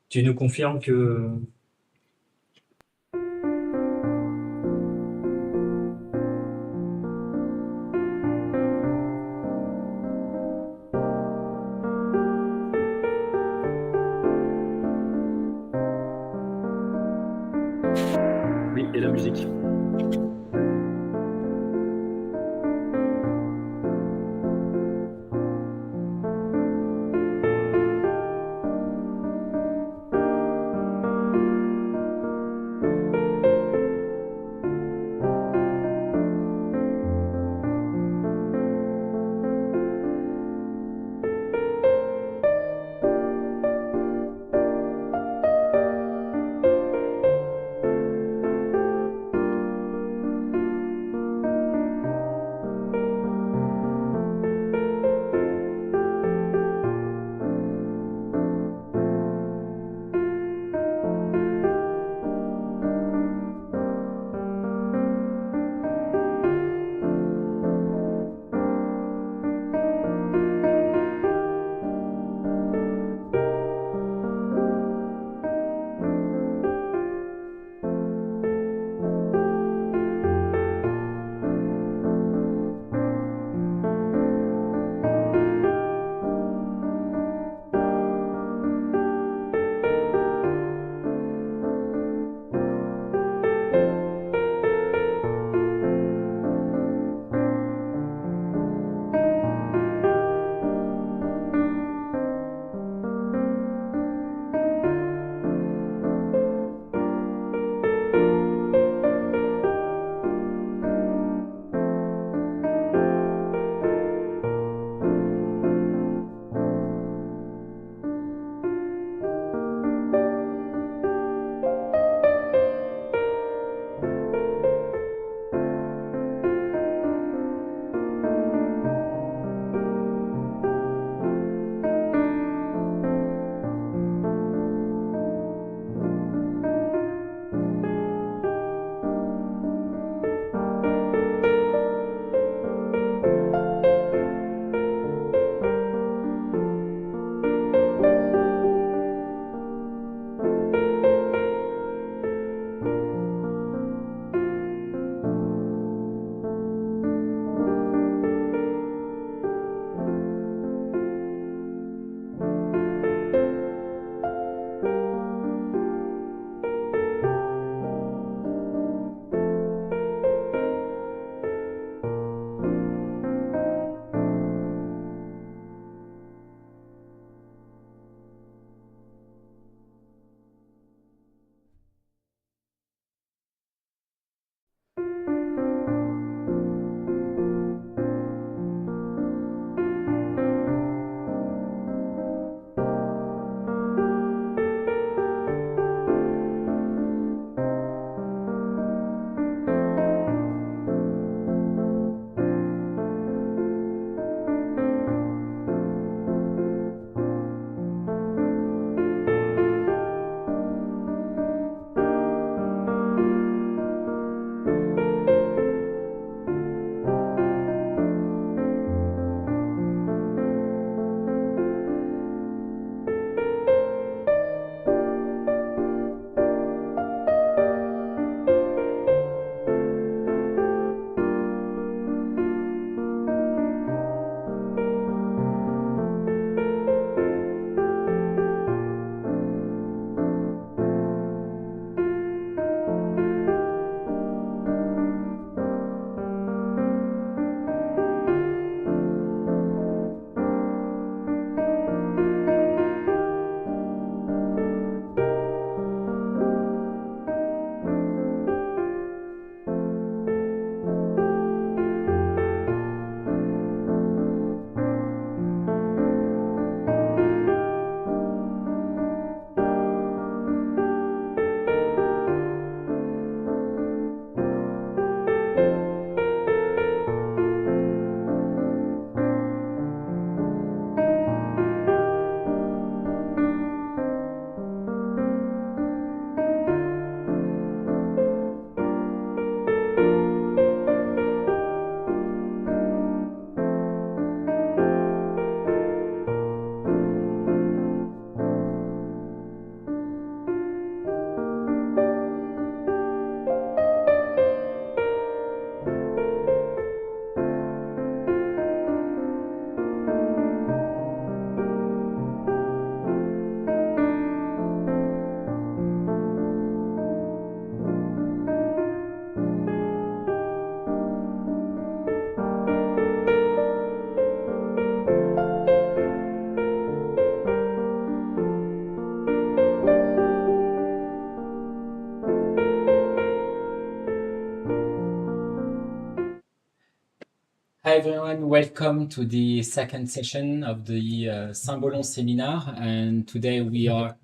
Tu nous confirmes que... Oui, et la musique. Hi everyone, welcome to the second session of the Symbolon seminar, and today we are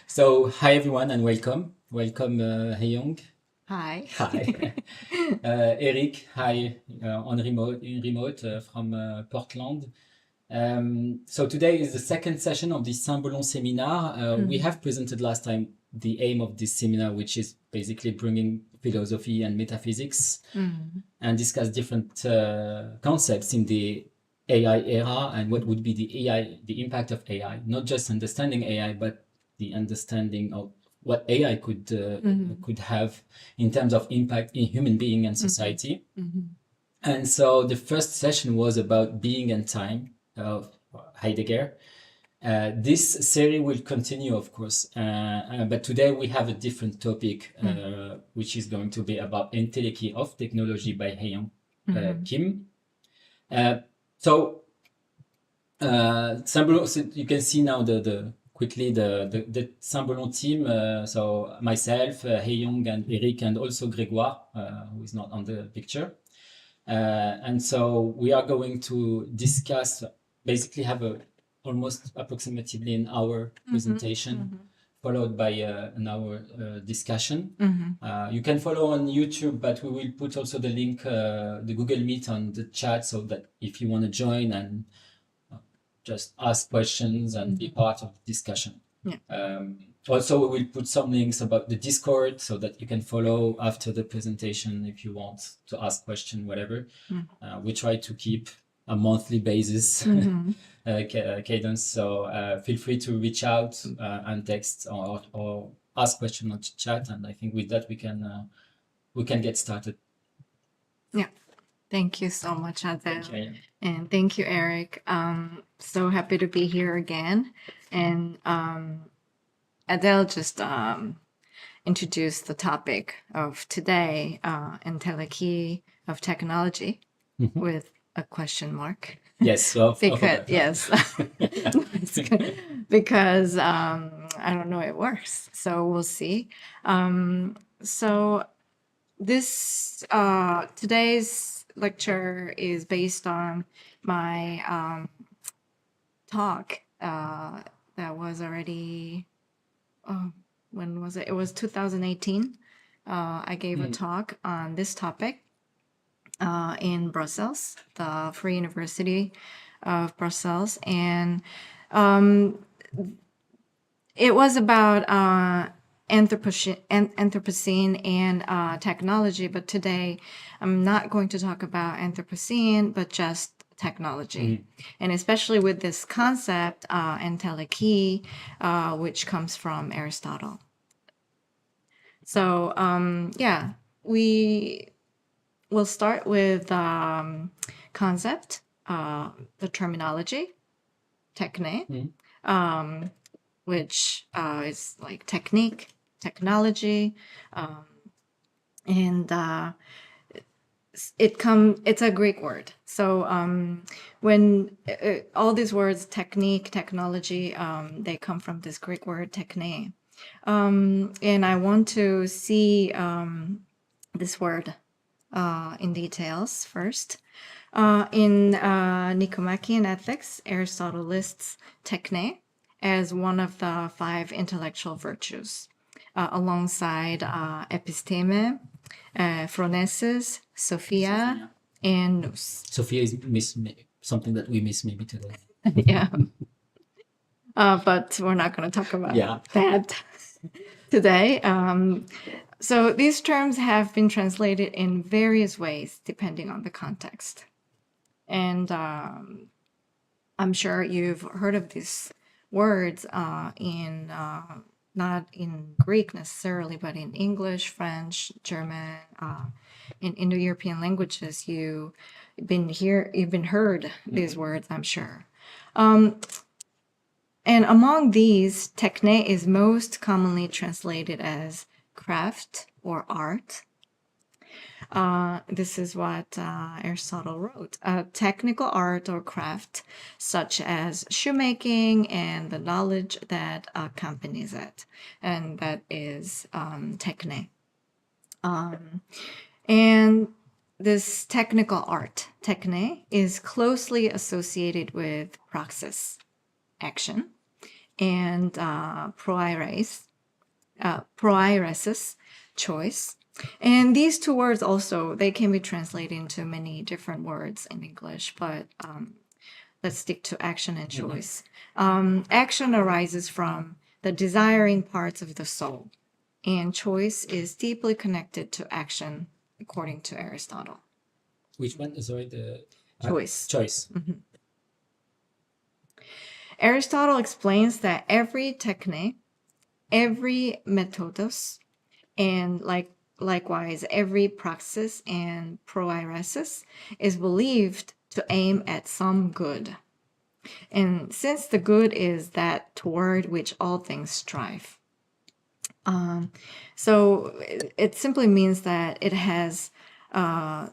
so hi everyone and welcome Hye Young. Hi. Hi. Eric, hi, on remote from Portland. So today is the second session of the Symbolon seminar. We have presented last time the aim of this seminar, which is basically bringing philosophy and metaphysics and discuss different concepts in the AI era and what would be the impact of AI, not just understanding AI, but the understanding of what AI could have in terms of impact in human being and society. And so the first session was about being and time of Heidegger. This series will continue, of course, but today we have a different topic, which is going to be about Entelechy of technology by Hye Young Kim. So you can see now the Symbolon team. So myself, Hye Young, and Eric, and also Grégoire, who is not on the picture. And so we are going to discuss, basically have almost approximately an hour presentation, followed by an hour discussion. You can follow on YouTube, but we will put also the link, the Google Meet on the chat, so that if you want to join and just ask questions and be part of the discussion. Also, we will put some links about the Discord so that you can follow after the presentation if you want to ask questions, whatever. We try to keep a monthly basis cadence, so feel free to reach out and text or ask questions on chat. And I think with that we can get started. Yeah, thank you so much, Adele. Okay. And thank you, Eric. So happy to be here again. And Adele just introduced the topic of today, Entelechy of technology, with a question mark. Yes, Yes, because I don't know it works, so we'll see. So this today's lecture is based on my talk that was already. When was it? It was 2018. I gave a talk on this topic in Brussels, the Free University of Brussels, and it was about Anthropocene and technology. But today, I'm not going to talk about Anthropocene, but just technology, and especially with this concept, Entelechy, which comes from Aristotle. So, yeah, we will start with concept, the terminology, Technê, which is like technique, technology, and it's a Greek word. So when all these words, technique, technology, they come from this Greek word techné. And I want to see this word in details first. In Nicomachean Ethics, Aristotle lists techné as one of the 5 intellectual virtues, alongside episteme, phronesis, Sophia, and nous. Sophia is something that we miss maybe today. Yeah. But we're not going to talk about that today. So these terms have been translated in various ways depending on the context. And I'm sure you've heard of these words in not in Greek necessarily, but in English, French, German, in Indo-European languages. You've been heard these words, I'm sure. And among these, techné is most commonly translated as craft or art. This is what Aristotle wrote. A technical art or craft, such as shoemaking and the knowledge that accompanies it. And that is techné. And this technical art, technê, is closely associated with praxis, action, and proairesis, choice. And these two words also, they can be translated into many different words in English, but let's stick to action and choice. Action arises from the desiring parts of the soul, and choice is deeply connected to action, according to Aristotle. Which one? Sorry, the Choice. Choice. Aristotle explains that every techne, every methodos, and likewise every praxis and proairesis is believed to aim at some good. And since the good is that toward which all things strive. So it simply means that it has the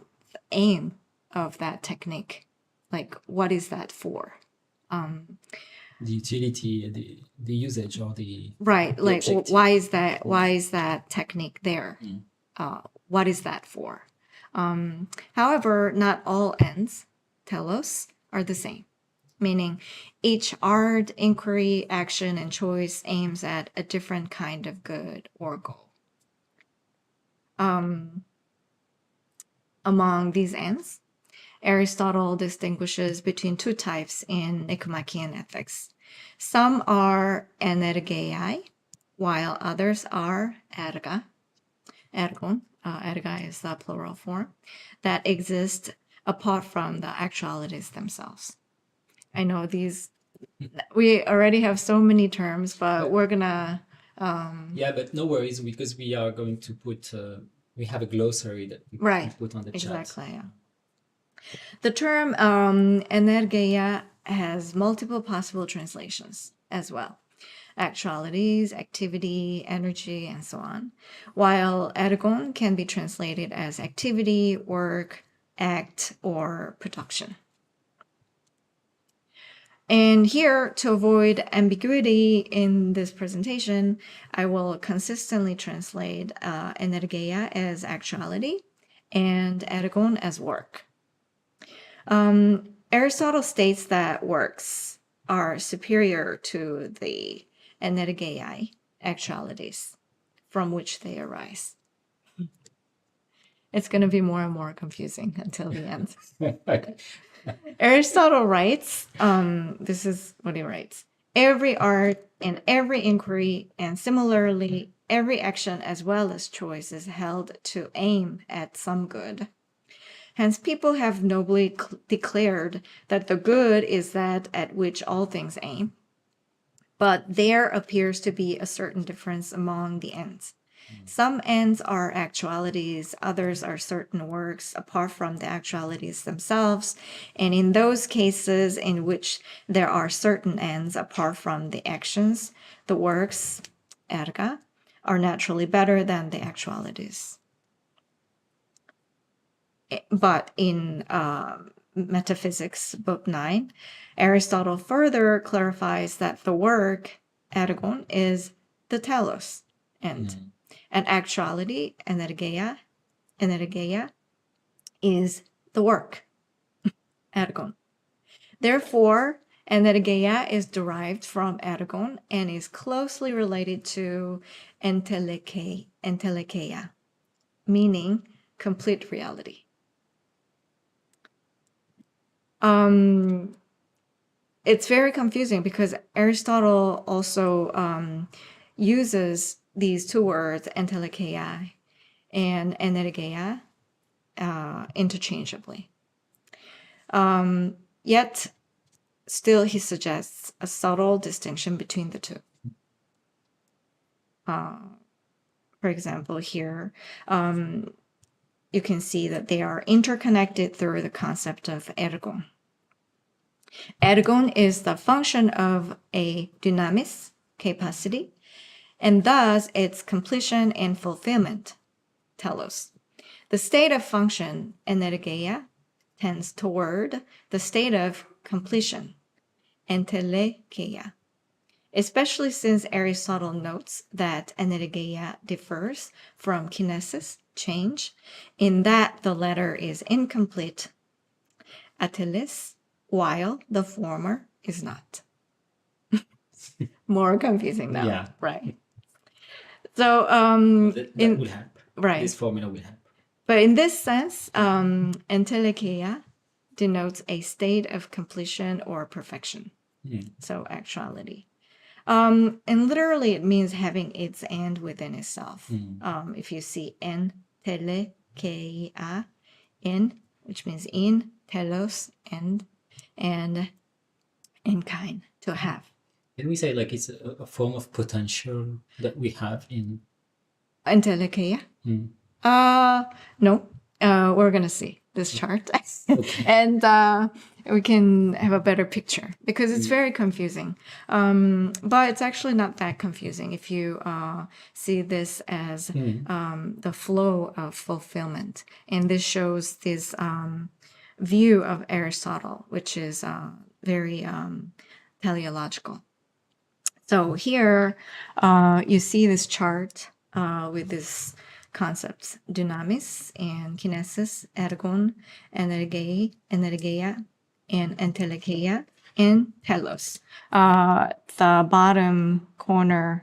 aim of that technique. Like, what is that for? The utility, the usage, or the Right. Like, objective. why is that technique there? What is that for? However, not all ends, telos, are the same. Meaning each art, inquiry, action, and choice aims at a different kind of good or goal. Among these ends, Aristotle distinguishes between two types in Nicomachean ethics. Some are energeiai, while others are ergon. Ergon is the plural form, that exist apart from the actualities themselves. I know we already have so many terms, but we're gonna... Yeah, but no worries, because we are going to put, we have a glossary that we put on the chat. Exactly, yeah. The term energeia has multiple possible translations as well. Actualities, activity, energy, and so on. While ergon can be translated as activity, work, act, or production. And here, to avoid ambiguity in this presentation, I will consistently translate energeia as actuality and ergon as work. Aristotle states that works are superior to the energeiai, actualities, from which they arise. It's going to be more and more confusing until the end. Aristotle writes, this is what he writes: every art and every inquiry, and similarly every action as well as choice, is held to aim at some good. Hence, people have nobly declared that the good is that at which all things aim. But there appears to be a certain difference among the ends. Some ends are actualities, others are certain works apart from the actualities themselves. And in those cases in which there are certain ends apart from the actions, the works, erga, are naturally better than the actualities. But in Metaphysics, Book 9, Aristotle further clarifies that the work, ergon, is the telos, and actuality, energeia, is the work, ergon. Therefore, energeia is derived from ergon and is closely related to entelechy, meaning complete reality. It's very confusing because Aristotle also uses these two words, entelechy and energeia, interchangeably. Yet, still he suggests a subtle distinction between the two. For example, here, you can see that they are interconnected through the concept of ergon. Ergon is the function of a dynamis, capacity, and thus its completion and fulfillment, telos. The state of function, energeia, tends toward the state of completion, entelechy. especially since Aristotle notes that energeia differs from kinesis, change, in that the latter is incomplete, atelis, while the former is not. More confusing now, Yeah. right? So, That will help. right. This formula will help. But in this sense, entelechy denotes a state of completion or perfection. So actuality. And literally it means having its end within itself. If you see entelechy, in, which means in, telos, end, and in kind, to have. Can we say like it's a form of potential that we have in Entelechy? No. We're gonna see this chart, and we can have a better picture because it's very confusing. But it's actually not that confusing if you see this as the flow of fulfillment, and this shows this view of Aristotle, which is very teleological. So here you see this chart with these concepts: dynamis and kinesis, ergon, energeia, and entelechia, and telos. The bottom corner,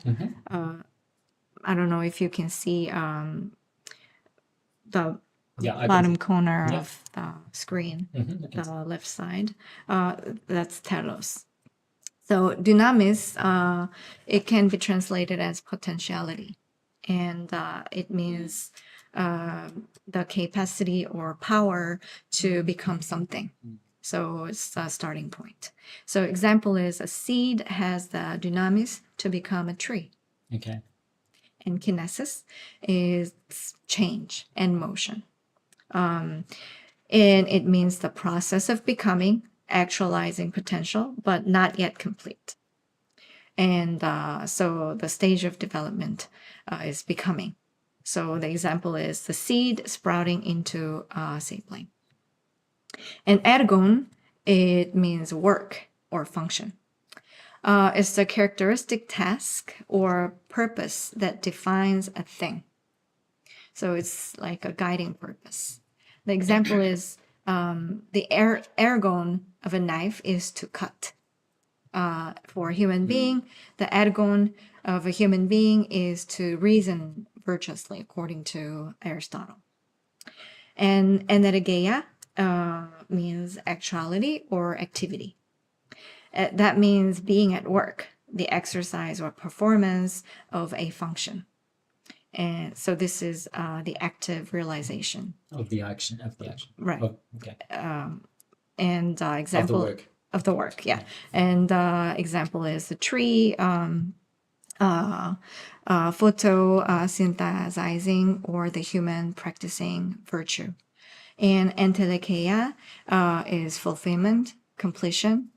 I don't know if you can see the bottom corner of the screen, the left side. That's telos. So dynamis, it can be translated as potentiality. And it means the capacity or power to become something. So it's a starting point. So example is a seed has the dynamis to become a tree. Okay. And kinesis is change and motion. And it means the process of becoming, actualizing potential, but not yet complete. And so the stage of development is becoming. So the example is the seed sprouting into a sapling. And ergon, it means work or function. It's the characteristic task or purpose that defines a thing. So it's like a guiding purpose. The example is the ergon of a knife is to cut. For a human being, the ergon of a human being is to reason virtuously, according to Aristotle. And energeia means actuality or activity. That means being at work, the exercise or performance of a function. And so this is the active realization of the action. Right. Oh, okay. And example Of the work. Of the work, yeah. And example is the tree, photosynthesizing, or the human practicing virtue. And entelechia is fulfillment, completion,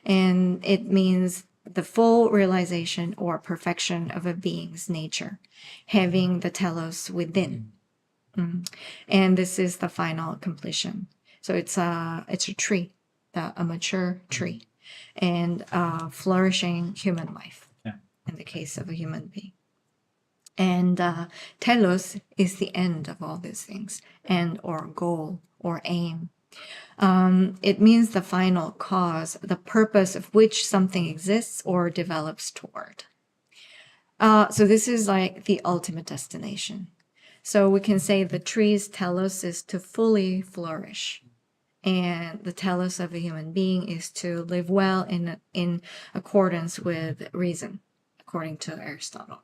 and it means the full realization or perfection of a being's nature, having the telos within. And this is the final completion. So it's a tree, a mature tree, and flourishing human life, in the case of a human being. And telos is the end of all these things, end or goal or aim. It means the final cause, the purpose of which something exists or develops toward. So this is like the ultimate destination. So we can say the tree's telos is to fully flourish. And the telos of a human being is to live well in accordance with reason, according to Aristotle.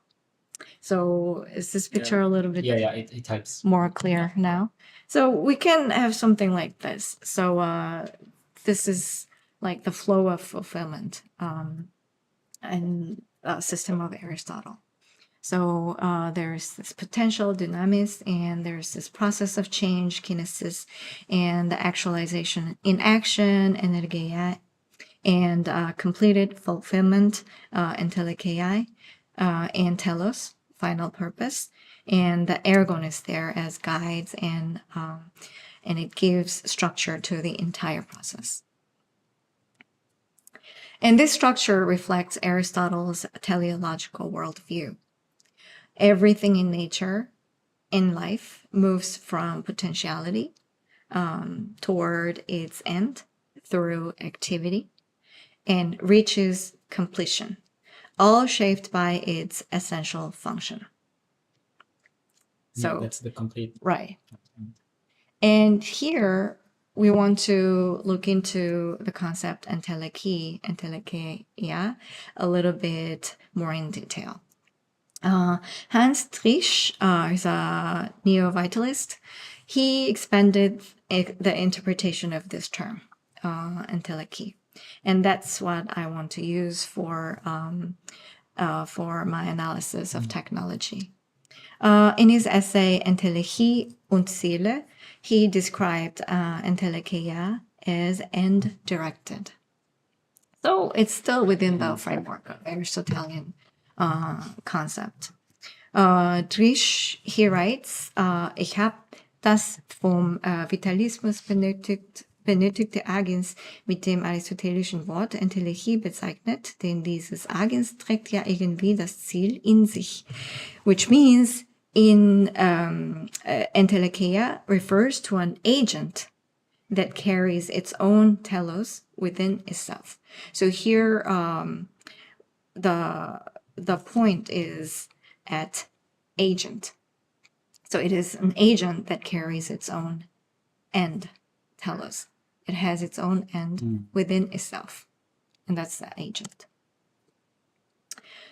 So is this picture a little bit it helps more clear now? So we can have something like this. So this is like the flow of fulfillment and system of Aristotle. So there's this potential, dynamis, and there's this process of change, kinesis, and the actualization in action, energeia, and completed fulfillment, entelechei, and telos, final purpose. And the ergon is there as guides, and it gives structure to the entire process. And this structure reflects Aristotle's teleological worldview. Everything in nature, in life, moves from potentiality toward its end through activity and reaches completion, all shaped by its essential function. So that's the complete. right. And here we want to look into the concept entelechy, yeah, a little bit more in detail. Hans Trisch is a neo-vitalist. He expanded the interpretation of this term, entelechy. And that's what I want to use for my analysis of technology. In his essay Entelechy und Seele, he described Entelechia as end-directed. So it's still within the framework of Aristotelian concept. Drisch, he writes, ich habe das vom Vitalismus benötigte Agens mit dem aristotelischen Wort Entelechy bezeichnet, denn dieses Agens trägt ja irgendwie das Ziel in sich, which means entelechia refers to an agent that carries its own telos within itself. So here, the point is at agent. So it is an agent that carries its own end, telos. It has its own end within itself, and that's the agent.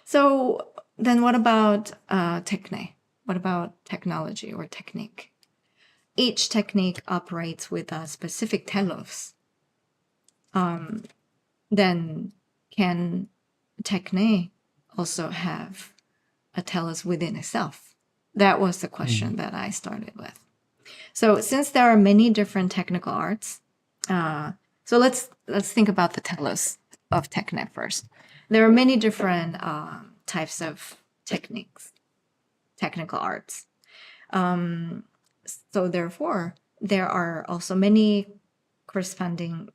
So then what about techné? What about technology or technique? Each technique operates with a specific telos. Then can techné also have a telos within itself? That was the question that I started with. So since there are many different technical arts, so let's think about the telos of techné first. There are many different types of techniques, technical arts. So therefore, there are also many corresponding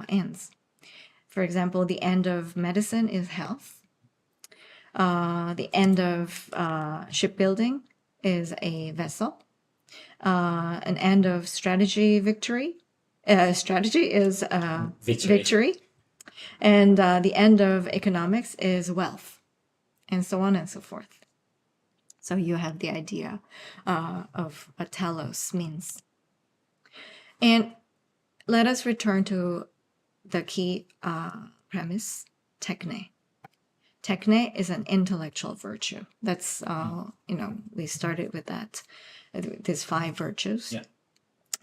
ends. For example, the end of medicine is health. The end of shipbuilding is a vessel. An end of strategy is victory. And the end of economics is wealth, and so on and so forth. So you have the idea of what telos means. And let us return to the key premise, techné. Techné is an intellectual virtue. That's, we started with that, these 5 virtues. Yeah.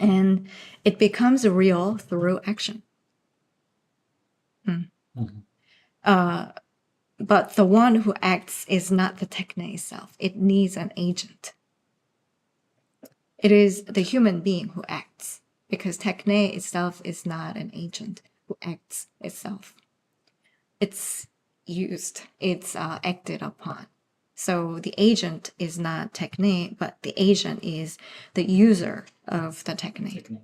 And it becomes real through action. But the one who acts is not the techné itself. It needs an agent. It is the human being who acts, because techné itself is not an agent who acts itself. It's used, it's acted upon. So the agent is not techné, but the agent is the user of the techné.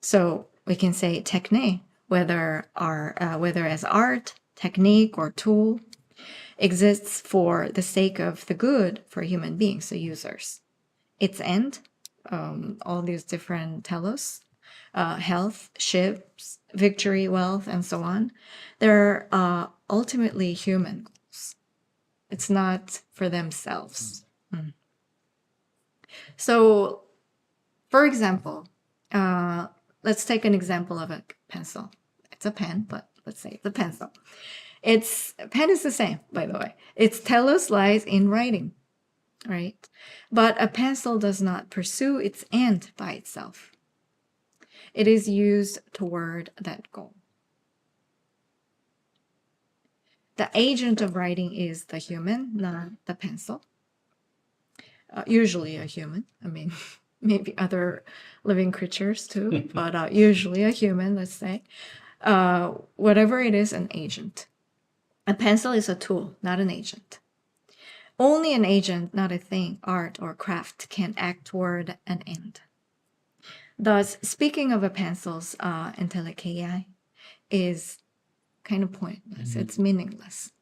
So we can say techné, whether as art, technique, or tool, exists for the sake of the good for human beings, the users. Its end, all these different telos, health, ships, victory, wealth, and so on, they're ultimately human goals. It's not for themselves. So, for example, let's take an example of a pencil. It's a pen, but let's say it's a pencil. Pen is the same, by the way. Its telos lies in writing, right? But a pencil does not pursue its end by itself. It is used toward that goal. The agent of writing is the human, not the pencil. Usually a human. I mean, maybe other living creatures too, but usually a human, let's say. Whatever it is, an agent. A pencil is a tool, not an agent. Only an agent, not a thing, art or craft, can act toward an end. Thus, speaking of a pencil's entelechy is kind of pointless. It's meaningless.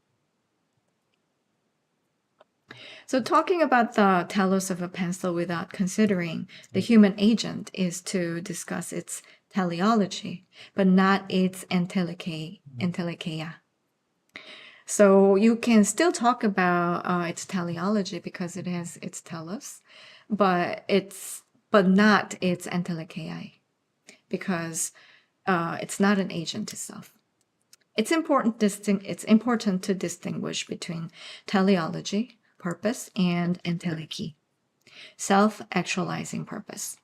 So talking about the telos of a pencil without considering the human agent is to discuss its teleology, but not its entelechia. So you can still talk about its teleology because it has its telos, but not its entelechia, because it's not an agent itself. It's important to distinguish between teleology, purpose, and entelechy, self-actualizing purpose.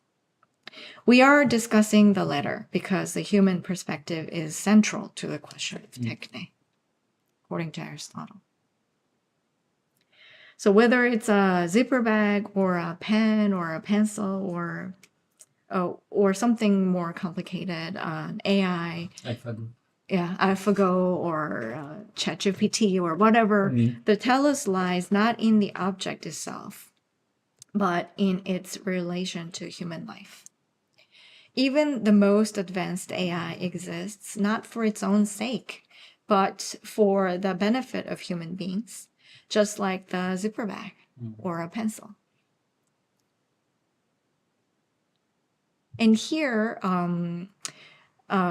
We are discussing the latter because the human perspective is central to the question of techné, according to Aristotle. So whether it's a zipper bag or a pen or a pencil or something more complicated, an AI, AlphaGo. Yeah, AlphaGo or ChatGPT or whatever, the telos lies not in the object itself, but in its relation to human life. Even the most advanced AI exists not for its own sake, but for the benefit of human beings, just like the zipper bag or a pencil. And here,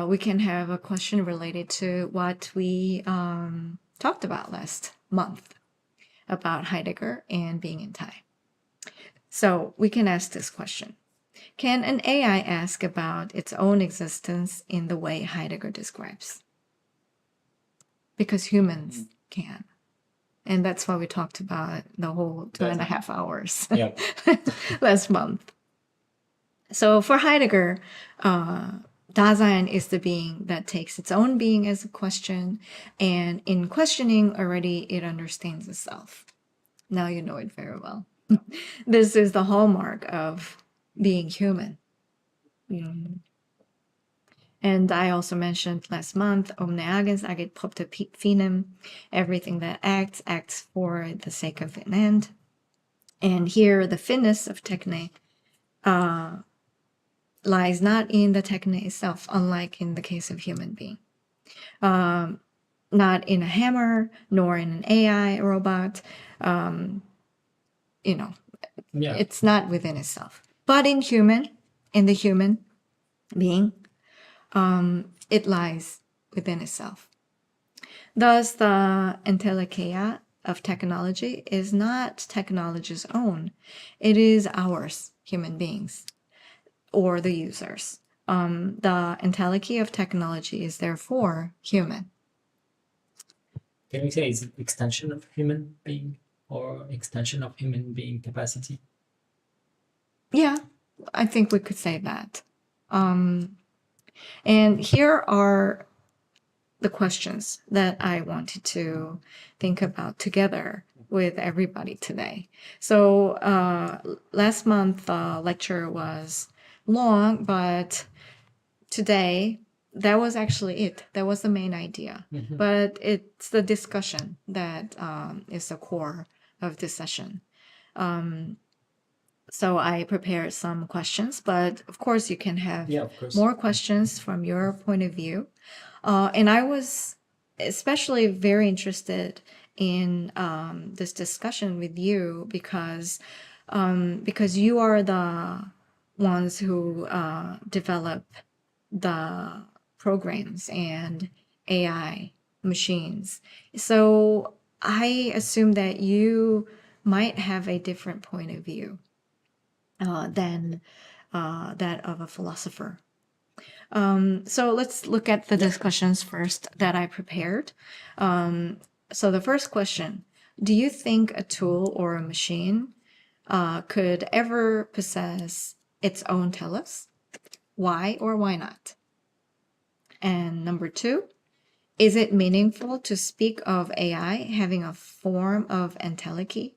we can have a question related to what we talked about last month about Heidegger and being in time. So we can ask this question. Can an AI ask about its own existence in the way Heidegger describes? Because humans can. And that's why we talked about the whole 2.5 hours last month. So for Heidegger, Dasein is the being that takes its own being as a question, and in questioning already it understands itself. Now you know it very well. This is the hallmark of being human. And I also mentioned last month, omne agens agit propter finem, everything that acts for the sake of an end. And here the finness of techné lies not in the techné itself, unlike in the case of human being. Not in a hammer, nor in an AI robot. It's not within itself. But in the human being, it lies within itself. Thus, the entelechia of technology is not technology's own. It is ours, human beings, or the users. The entelechy of technology is therefore human. Can we say it's an extension of human being or extension of human being capacity? Yeah, I think we could say that. And here are the questions that I wanted to think about together with everybody today. So last month the lecture was long, but today that was actually it. That was the main idea. But it's the discussion that is the core of this session. So I prepared some questions, but of course you can have more questions from your point of view. And I was especially very interested in this discussion with you because you are the ones who develop the programs and AI machines. So I assume that you might have a different point of view than that of a philosopher. So let's look at the discussions first that I prepared. So the first question, do you think a tool or a machine could ever possess its own telos? Why or why not? And number 2, is it meaningful to speak of AI having a form of entelechy?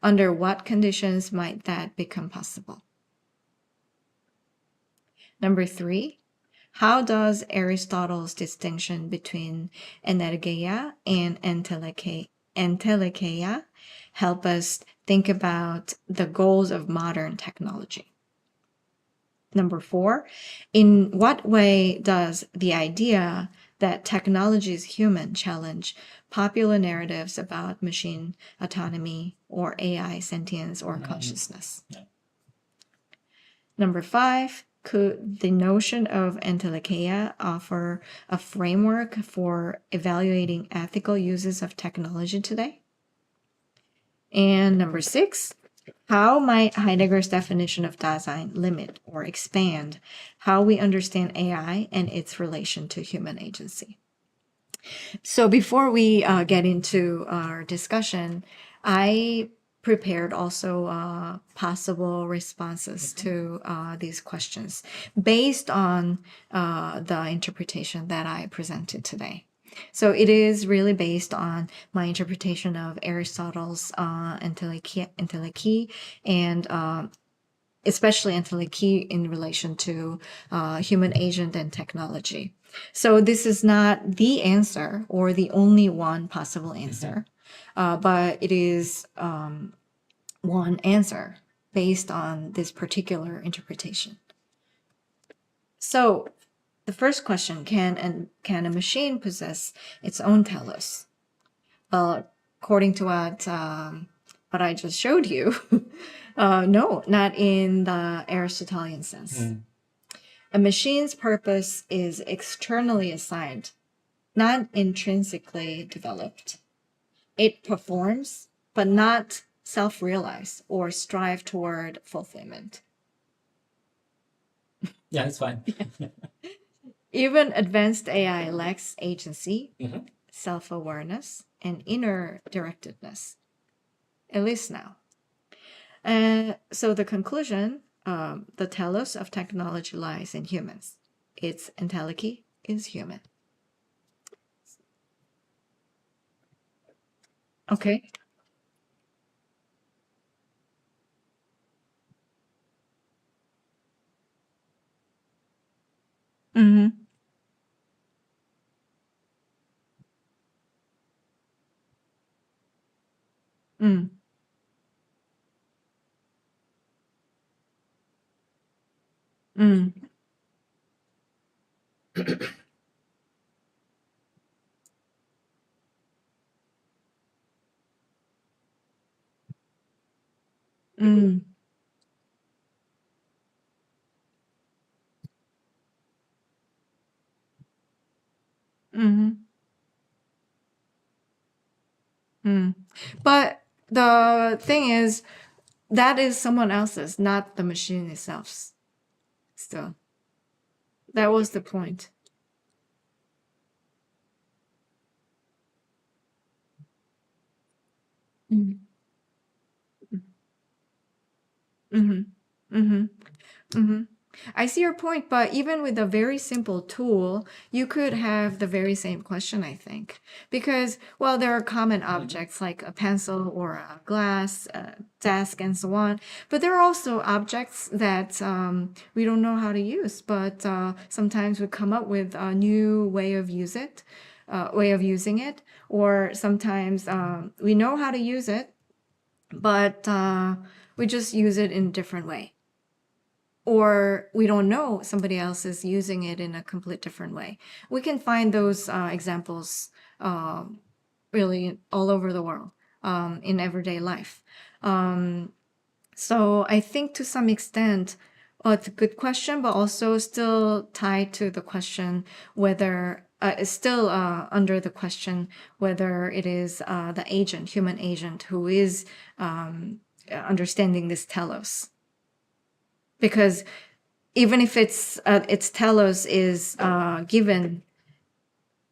Under what conditions might that become possible? Number 3, how does Aristotle's distinction between energeia and entelechia help us think about the goals of modern technology? Number 4, in what way does the idea that technology is human challenge popular narratives about machine autonomy or AI sentience or consciousness? Number 5, could the notion of entelechy offer a framework for evaluating ethical uses of technology today? And number 6, how might Heidegger's definition of Dasein limit or expand how we understand AI and its relation to human agency? So before we get into our discussion, I prepared also possible responses to these questions based on the interpretation that I presented today. So it is really based on my interpretation of Aristotle's Entelechy and especially Entelechy in relation to human agent and technology. So this is not the answer or the only one possible answer, but it is one answer based on this particular interpretation. So the first question, can a machine possess its own telos? Well, according to what I just showed you, no, not in the Aristotelian sense. A machine's purpose is externally assigned, not intrinsically developed. It performs, but not self-realize or strive toward fulfillment. Yeah, it's fine. Even advanced AI lacks agency, self-awareness, and inner directedness, at least now. So the conclusion, the telos of technology lies in humans. Its entelechy is human. Okay. Mm-hmm. Mm. Mm. Mm. Mm-hmm. Mm. But the thing is, that is someone else's, not the machine itself. Still, that was the point. Mm. Mm-hmm. Mm-hmm. Mm-hmm. I see your point, but even with a very simple tool, you could have the very same question, I think. Because, well, there are common objects like a pencil or a glass, a desk, and so on. But there are also objects that we don't know how to use, but sometimes we come up with a new way of using it, or sometimes we know how to use it, but we just use it in a different way, or we don't know somebody else is using it in a complete different way. We can find those examples really all over the world in everyday life. So I think to some extent, it's a good question, but also still tied to the question whether it's still under the question whether it is the agent, human agent, who is understanding this telos. Because even if its telos is given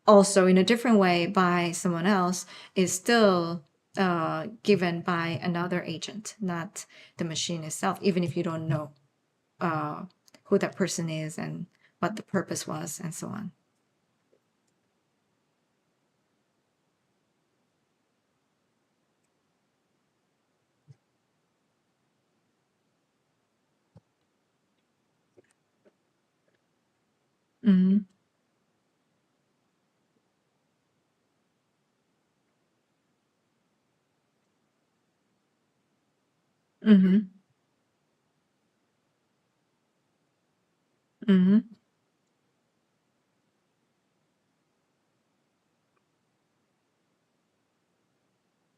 also in a different way by someone else, is still given by another agent, not the machine itself, even if you don't know who that person is and what the purpose was and so on. Mm-hmm. Mm-hmm. Mm-hmm.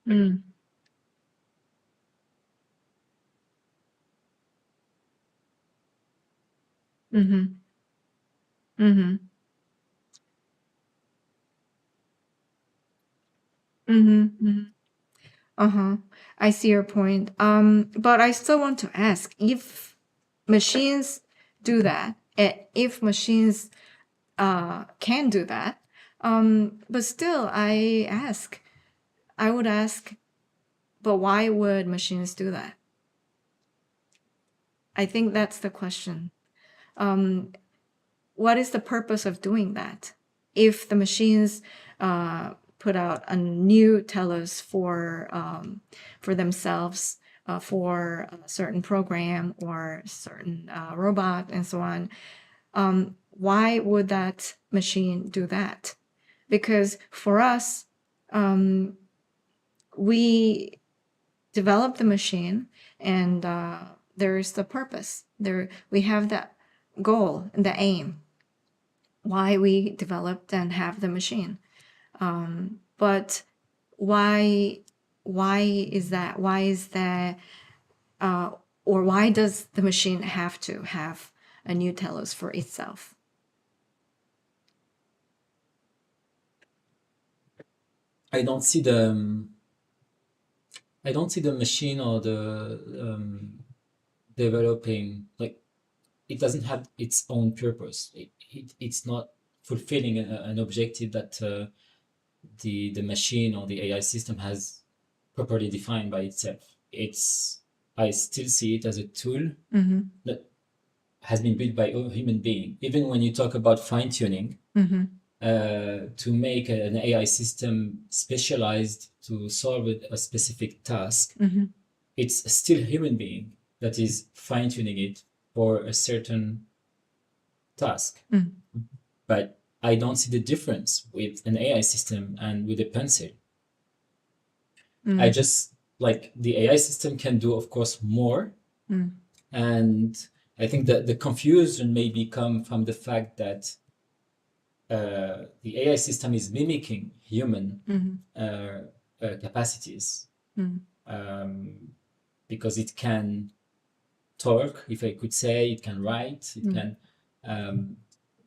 Mm. Mm-hmm. Mm-hmm. Mm-hmm. Mm-hmm. Uh-huh. I see your point. But I still want to ask if machines do that, if machines can do that, but still I would ask, but why would machines do that? I think that's the question. What is the purpose of doing that? If the machines put out a new telos for themselves, for a certain program or certain robot and so on, why would that machine do that? Because for us, we develop the machine, and there is the purpose. There we have that goal and the aim why we developed and have the machine. But why is that? Why is that? Or why does the machine have to have a new telos for itself? I don't see the machine or the developing, like, it doesn't have its own purpose. It's not fulfilling an objective that the machine or the AI system has properly defined by itself. I still see it as a tool Mm-hmm. that has been built by a human being. Even when you talk about fine-tuning, Mm-hmm. to make an AI system specialized to solve a specific task, Mm-hmm. it's still a human being that is fine-tuning it for a certain task. Mm. But I don't see the difference with an AI system and with a pencil. I just, like, the AI system can do, of course, more. And I think that the confusion may come from the fact that the AI system is mimicking human capacities, because it can talk, if I could say, it can write, it can.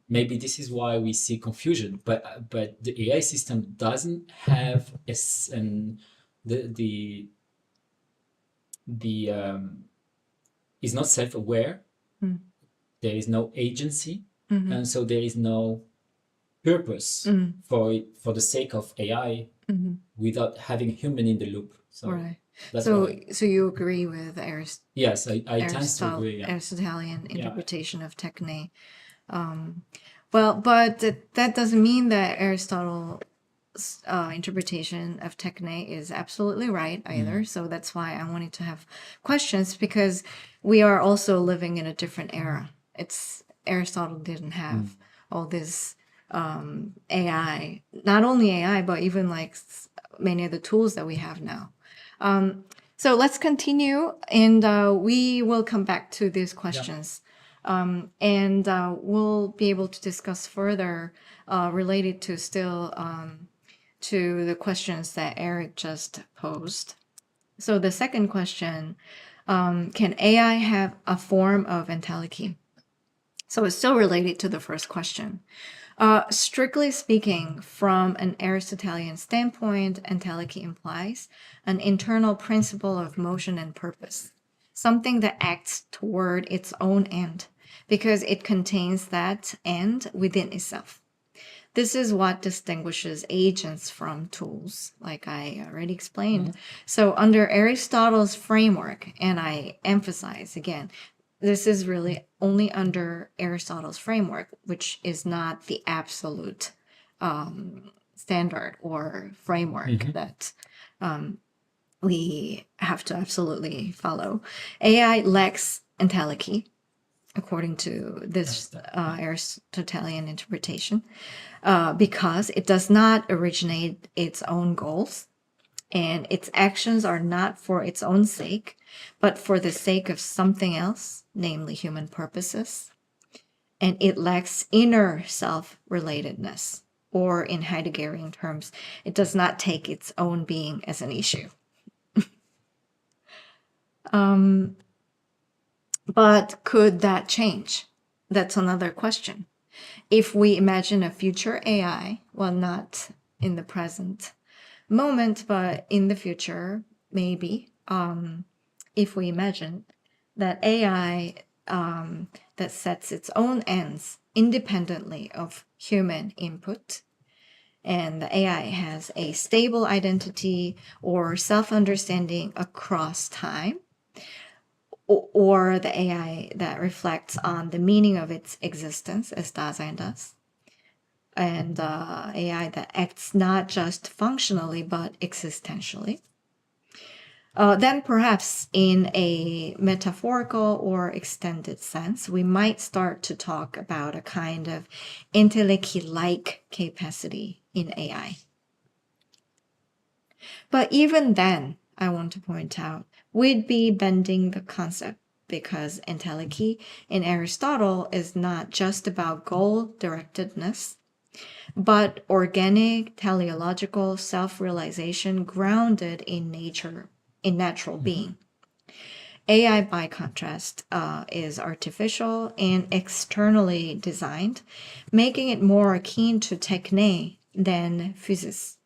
Maybe this is why we see confusion, but the AI system doesn't have the is not self-aware. There is no agency, and so there is no purpose for the sake of AI without having human in the loop. So Right. that's So why. so you agree with Yes, I tend to agree. Yeah. Aristotelian interpretation of Technê. Well, but that doesn't mean that Aristotle's interpretation of Technê is absolutely right either. So that's why I wanted to have questions, because we are also living in a different era. Aristotle didn't have all this AI, not only AI, but even like many of the tools that we have now. So let's continue, and we will come back to these questions. And we'll be able to discuss further related to still to the questions that Eric just posed. So the second question, can AI have a form of entelechy? So it's still related to the first question. Strictly speaking, from an Aristotelian standpoint, entelechy implies an internal principle of motion and purpose, something that acts toward its own end, because it contains that end within itself. This is what distinguishes agents from tools, like I already explained. So under Aristotle's framework, and I emphasize again, this is really only under Aristotle's framework, which is not the absolute standard or framework that we have to absolutely follow. AI lacks entelechy, according to this Aristotelian interpretation, because it does not originate its own goals, and its actions are not for its own sake, but for the sake of something else, namely human purposes. and it lacks inner self-relatedness, or in Heideggerian terms, it does not take its own being as an issue. But could that change? That's another question. If we imagine a future AI, well, not in the present moment, but in the future, maybe, if we imagine that AI that sets its own ends independently of human input, and the AI has a stable identity or self-understanding across time, or the AI that reflects on the meaning of its existence, as Dasein does, and AI that acts not just functionally but existentially, then perhaps in a metaphorical or extended sense, we might start to talk about a kind of Entelechy-like capacity in AI. But even then, I want to point out, we'd be bending the concept, because Entelechy in Aristotle is not just about goal-directedness, but organic, teleological self-realization grounded in nature, in natural being. AI, by contrast, is artificial and externally designed, making it more akin to Technê than physis,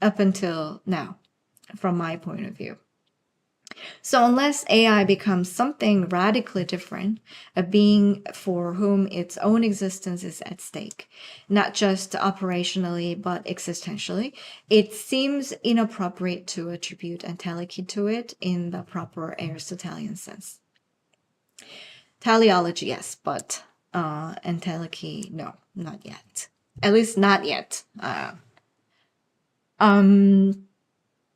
up until now, from my point of view. So unless AI becomes something radically different, a being for whom its own existence is at stake, not just operationally but existentially, it seems inappropriate to attribute entelechy to it in the proper Aristotelian sense. Teleology, yes, but entelechy, no, not yet. At least not yet.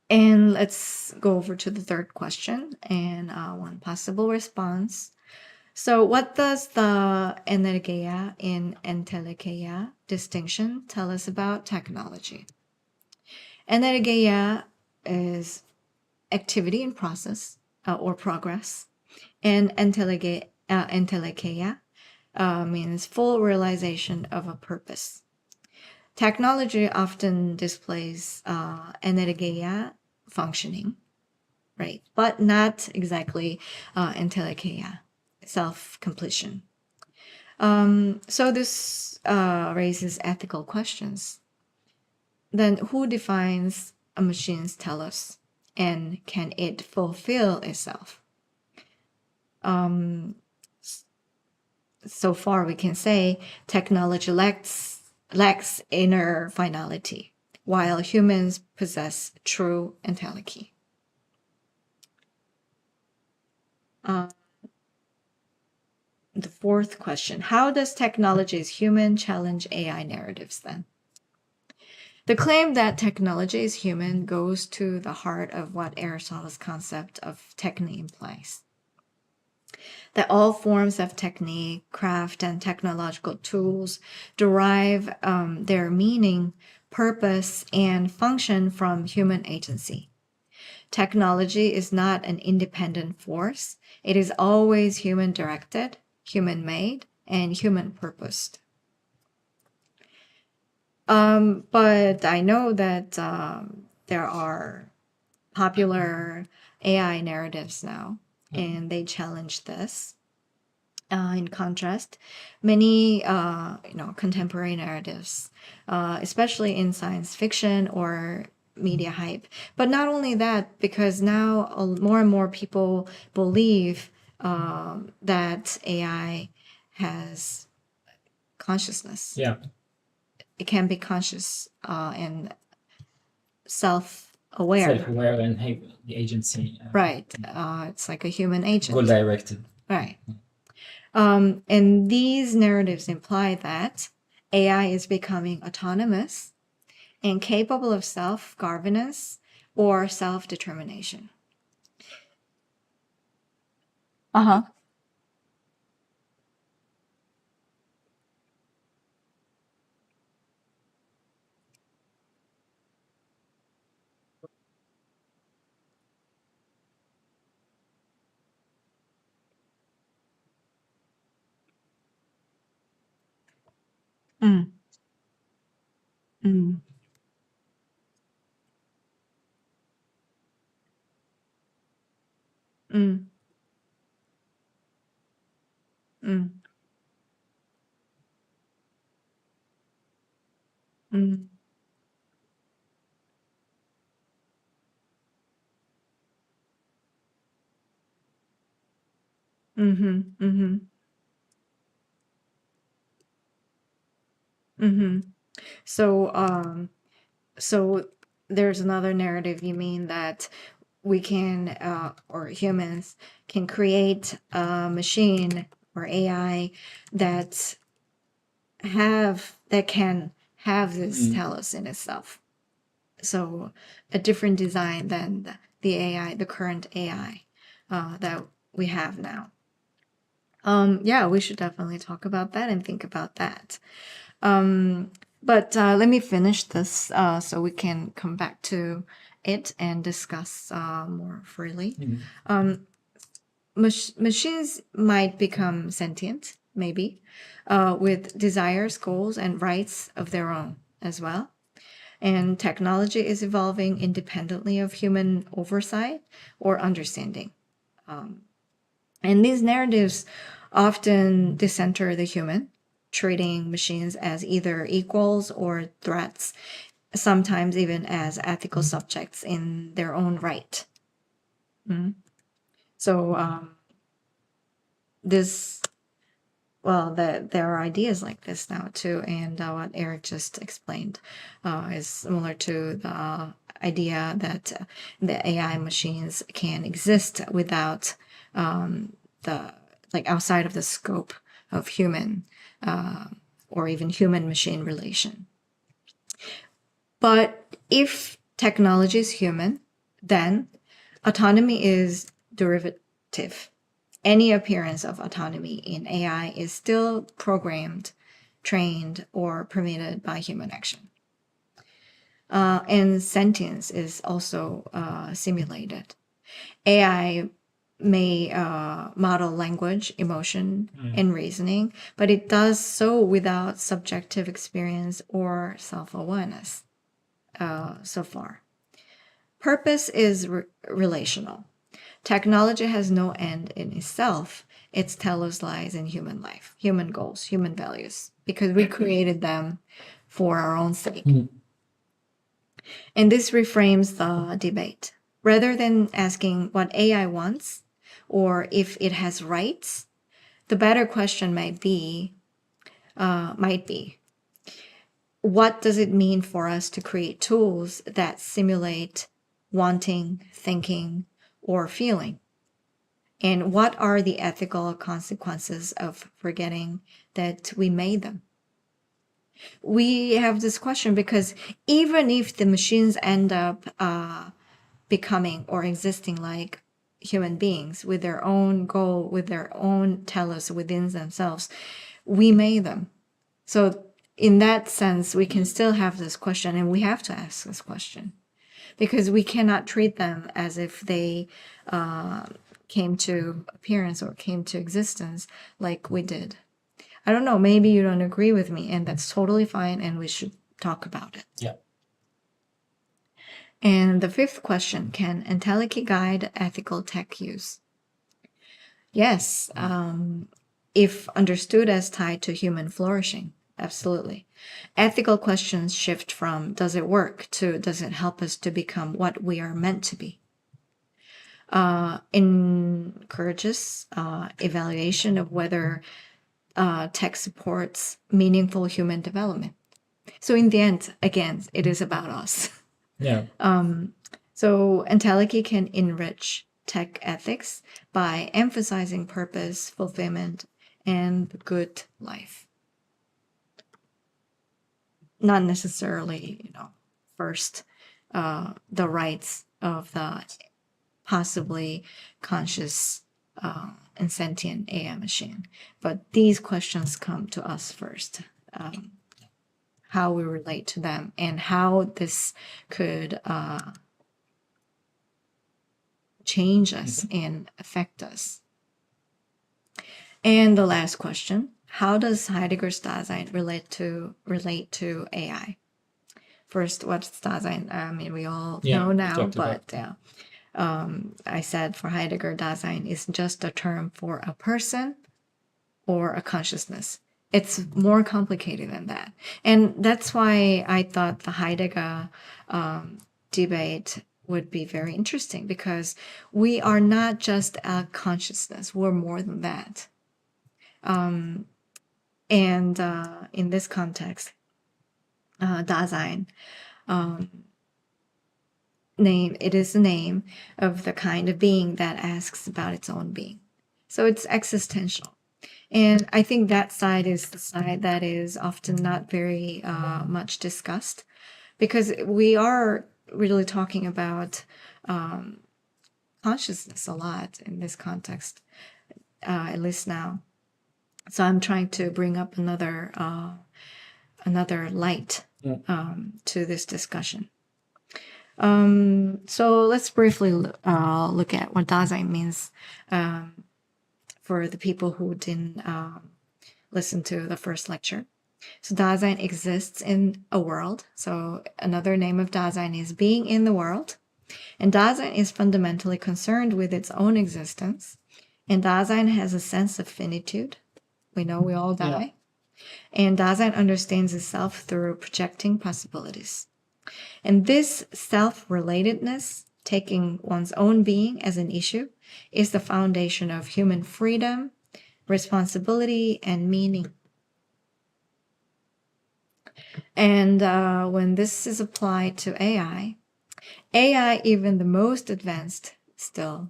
And let's go over to the third question and one possible response. So what does the energeia in entelecheia distinction tell us about technology? Energeia is activity in process or progress, and entelecheia means full realization of a purpose. Technology often displays energeia functioning, right? But not exactly entelecheia, self-completion. So this raises ethical questions. Then who defines a machine's telos, and can it fulfill itself? So far we can say technology lacks inner finality, while humans possess true entelechy. The fourth question, how does technology's human challenge AI narratives then? The claim that technology is human goes to the heart of what Aristotle's concept of techne implies. That all forms of technique, craft, and technological tools derive their meaning, purpose, and function from human agency. Technology is not an independent force. It is always human-directed, human-made, and human-purposed. But I know that there are popular AI narratives now, and they challenge this. In contrast, many contemporary narratives, especially in science fiction or media hype, but not only that, because now more and more people believe that AI has consciousness. Yeah. It can be conscious and self-aware. Self-aware and have the agency. Right. It's like a human agent. Goal-directed. Right. And these narratives imply that AI is becoming autonomous and capable of self-governance or self-determination. Uh-huh. Mm, mm, mm, mm, mm, mm-hmm, mm-hmm, mm-hmm. So, so there's another narrative. You mean that we can, or humans can create a machine or AI that can have this telos in itself. So a different design than the AI, the current AI that we have now. Yeah, we should definitely talk about that and think about that. But let me finish this so we can come back to it and discuss more freely. Machines might become sentient, maybe, with desires, goals, and rights of their own as well. And technology is evolving independently of human oversight or understanding. And these narratives often decenter the human, treating machines as either equals or threats, sometimes even as ethical subjects in their own right. So this, well, there are ideas like this now too, and what Eric just explained is similar to the idea that the AI machines can exist without the outside of the scope of human or even human machine relation. But if technology is human, then autonomy is derivative. Any appearance of autonomy in AI is still programmed, trained, or permitted by human action. And sentience is also simulated. AI may model language, emotion, and reasoning, but it does so without subjective experience or self-awareness so far. Purpose is relational. Technology has no end in itself. Its telos lies in human life, human goals, human values, because we created them for our own sake. And this reframes the debate. Rather than asking what AI wants or if it has rights, the better question might be, what does it mean for us to create tools that simulate wanting, thinking, or feeling? And what are the ethical consequences of forgetting that we made them? We have this question because even if the machines end up becoming or existing like human beings with their own goal, with their own telos within themselves, we made them. So in that sense, we can still have this question, and we have to ask this question because we cannot treat them as if they came to appearance or came to existence like we did. I don't know, maybe you don't agree with me, and that's totally fine, and we should talk about it. Yeah. And the fifth question, can Entelechy guide ethical tech use? Yes, if understood as tied to human flourishing, absolutely. Ethical questions shift from does it work to does it help us to become what we are meant to be? Encourages evaluation of whether tech supports meaningful human development. So in the end, again, it is about us. Yeah. So Entelechy can enrich tech ethics by emphasizing purpose, fulfillment, and the good life. Not necessarily, first the rights of the possibly conscious and sentient AI machine. But these questions come to us first. How we relate to them and how this could change us and affect us. And the last question, how does Heidegger's Dasein relate to AI? First, what's Dasein? I mean, we all know now, but I said for Heidegger, Dasein is just a term for a person or a consciousness. It's more complicated than that. And that's why I thought the Heidegger debate would be very interesting, because we are not just a consciousness, we're more than that. And in this context, Dasein, it is the name of the kind of being that asks about its own being. So it's existential. And I think that side is the side that is often not very much discussed, because we are really talking about consciousness a lot in this context, at least now. So I'm trying to bring up another light to this discussion. So let's briefly look at what Dasein means for the people who didn't listen to the first lecture. So Dasein exists in a world. So another name of Dasein is being in the world. And Dasein is fundamentally concerned with its own existence. And Dasein has a sense of finitude. We know we all die. Yeah. And Dasein understands itself through projecting possibilities. And this self-relatedness, taking one's own being as an issue, is the foundation of human freedom, responsibility, and meaning. And when this is applied to AI, even the most advanced, still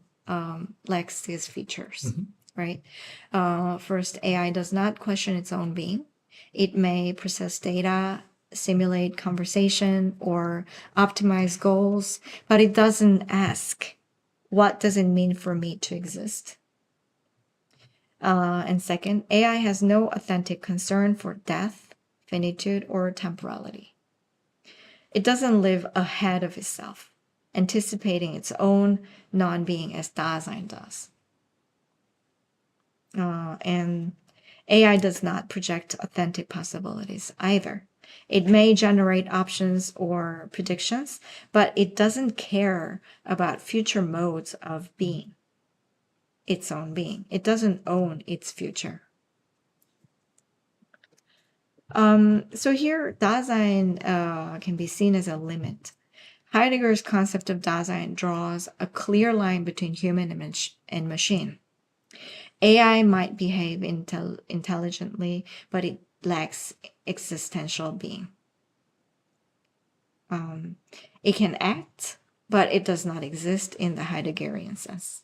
lacks these features, right? First, AI does not question its own being. It may process data, simulate conversation, or optimize goals, but it doesn't ask, what does it mean for me to exist? And second, AI has no authentic concern for death, finitude, or temporality. It doesn't live ahead of itself, anticipating its own non-being as Dasein does. And AI does not project authentic possibilities either. It may generate options or predictions, but it doesn't care about future modes of being, its own being. It doesn't own its future. So here, Dasein can be seen as a limit. Heidegger's concept of Dasein draws a clear line between human and machine. AI might behave intelligently, but it lacks existential being. It can act, but it does not exist in the Heideggerian sense.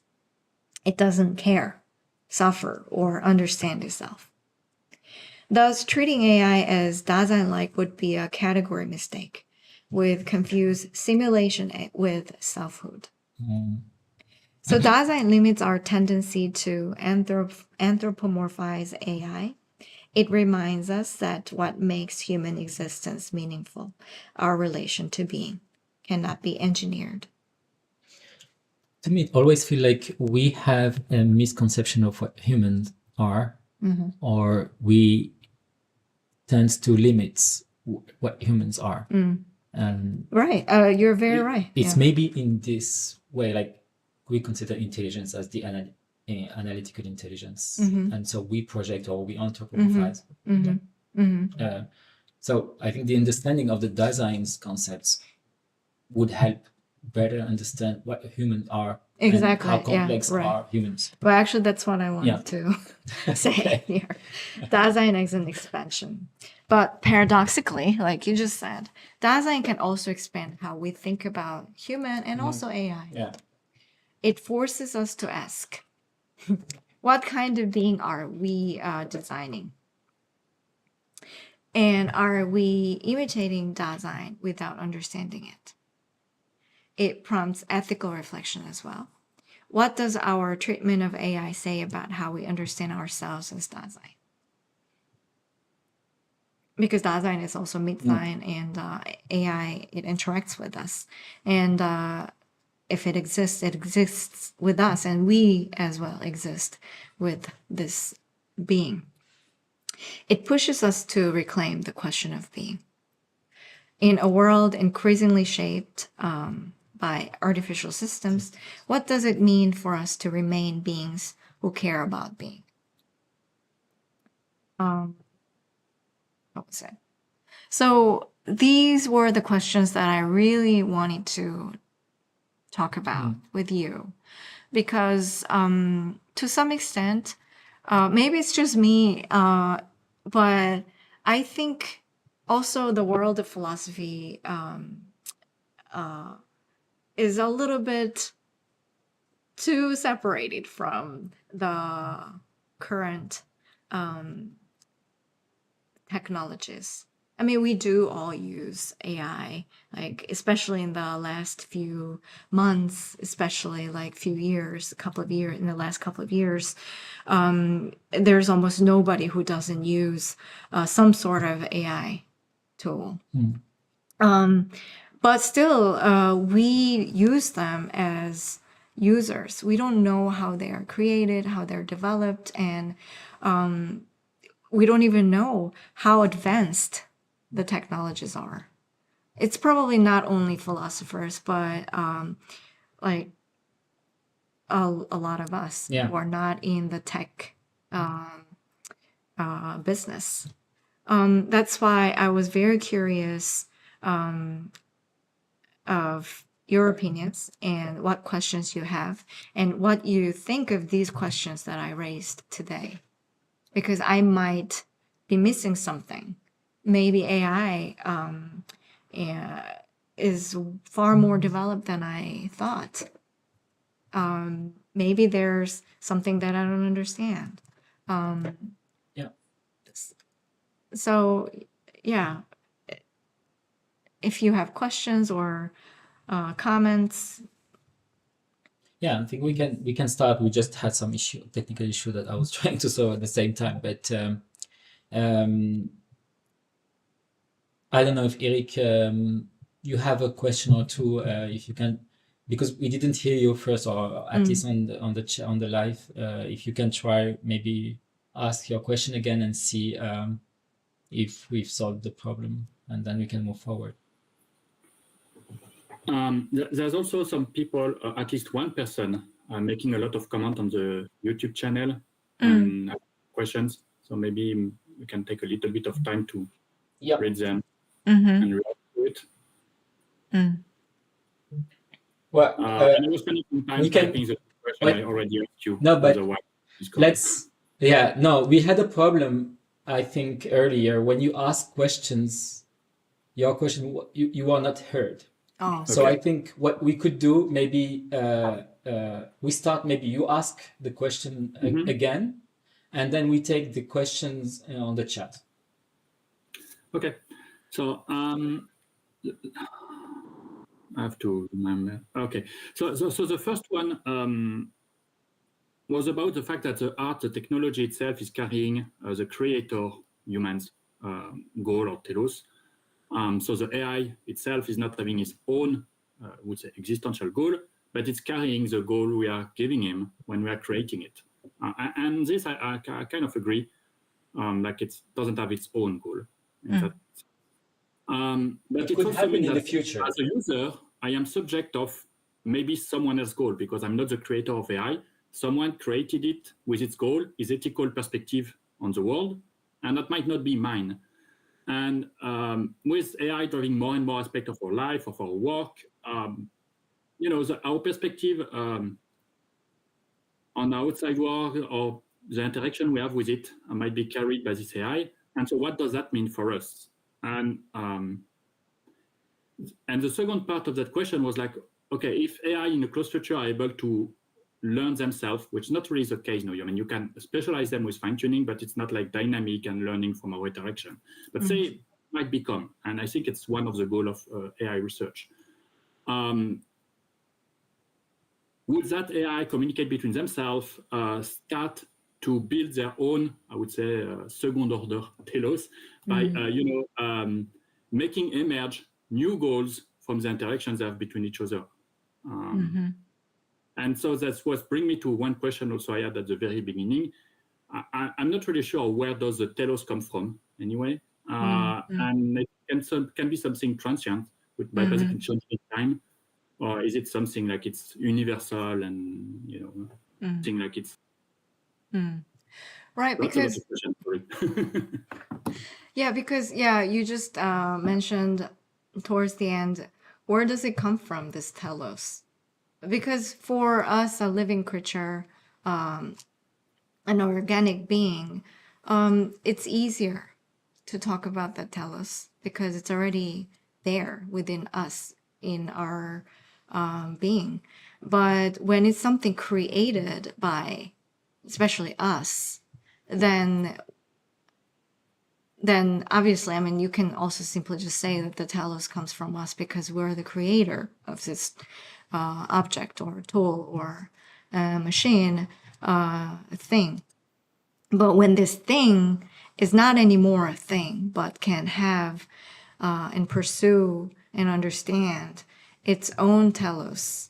It doesn't care, suffer, or understand itself. Thus, treating AI as Dasein-like would be a category mistake, with confused simulation with selfhood. So Dasein limits our tendency to anthropomorphize AI. It reminds us that what makes human existence meaningful, our relation to being, cannot be engineered. To me, it always feels like we have a misconception of what humans are, or we tend to limit what humans are. And right, you're very right. It's maybe in this way, like we consider intelligence as the analytical intelligence, and so we project or we anthropomorphize. So I think the understanding of the Dasein's concepts would help better understand what humans are, exactly, and how complex are humans. Well, actually, that's what I wanted to say here. Dasein is an expansion. But paradoxically, like you just said, Dasein can also expand how we think about human and also AI. Yeah. It forces us to ask, what kind of being are we designing? And are we imitating Dasein without understanding it? It prompts ethical reflection as well. What does our treatment of AI say about how we understand ourselves as Dasein? Because Dasein is also Mitsein, and AI, it interacts with us. And if it exists with us, and we as well exist with this being. It pushes us to reclaim the question of being. In a world increasingly shaped by artificial systems, what does it mean for us to remain beings who care about being? What was it? So these were the questions that I really wanted to talk about with you, because to some extent, maybe it's just me, but I think also the world of philosophy is a little bit too separated from the current technologies. I mean, we do all use AI, like especially in the last few months, especially like few years, in the last couple of years, there's almost nobody who doesn't use some sort of AI tool. But still, we use them as users. We don't know how they are created, how they're developed, and we don't even know how advanced the technologies are. It's probably not only philosophers, but like a lot of us who are not in the tech business. That's why I was very curious of your opinions and what questions you have and what you think of these questions that I raised today. Because I might be missing something. Maybe AI is far more developed than I thought. Maybe there's something that I don't understand. So, yeah, if you have questions or comments. Yeah, I think we can start. We just had some technical issue that I was trying to solve at the same time. But I don't know if Eric, you have a question or two. If you can, because we didn't hear you first, or at least on the live. If you can try, maybe ask your question again and see if we've solved the problem, and then we can move forward. There's also some people, at least one person, making a lot of comment on the YouTube channel and questions. So maybe we can take a little bit of time to read them and react to it. Well, and I was spending some time typing the question I already asked you. No, but we had a problem, I think, earlier when you ask questions, your question, you are not heard. Oh. So I think what we could do, maybe we start, maybe you ask the question again, and then we take the questions on the chat. Okay. So I have to remember. Okay. So the first one was about the fact that the technology itself is carrying the creator human's goal or telos. So the AI itself is not having its own, would say, existential goal, but it's carrying the goal we are giving him when we are creating it. And this, I kind of agree, like it doesn't have its own goal. But it also means in that the future. As a user, I am subject of maybe someone else's goal because I'm not the creator of AI. Someone created it with its goal, his ethical perspective on the world, and that might not be mine. And with AI driving more and more aspects of our life, of our work, our perspective on the outside world or the interaction we have with it might be carried by this AI. And so what does that mean for us? And the second part of that question was like, okay, if AI in a close future are able to learn themselves, which is not really the case now. I mean, you can specialize them with fine-tuning, but it's not like dynamic and learning from our interaction. But say it might become, and I think it's one of the goals of AI research. Would that AI communicate between themselves, start to build their own, I would say, second-order telos by, making emerge new goals from the interactions they have between each other? And so that's what brings me to one question also I had at the very beginning. I'm not really sure where does the telos come from anyway. And it can be something transient, by basically changing time, or is it something like it's universal and something like it's Right, lots of because questions. Sorry. you just mentioned towards the end, where does it come from, this telos? Because for us, a living creature, an organic being, it's easier to talk about the telos because it's already there within us in our being. But when it's something created by, especially us, then obviously, I mean, you can also simply just say that the telos comes from us because we're the creator of this object or tool or machine, thing. But when this thing is not anymore a thing, but can have and pursue and understand its own telos,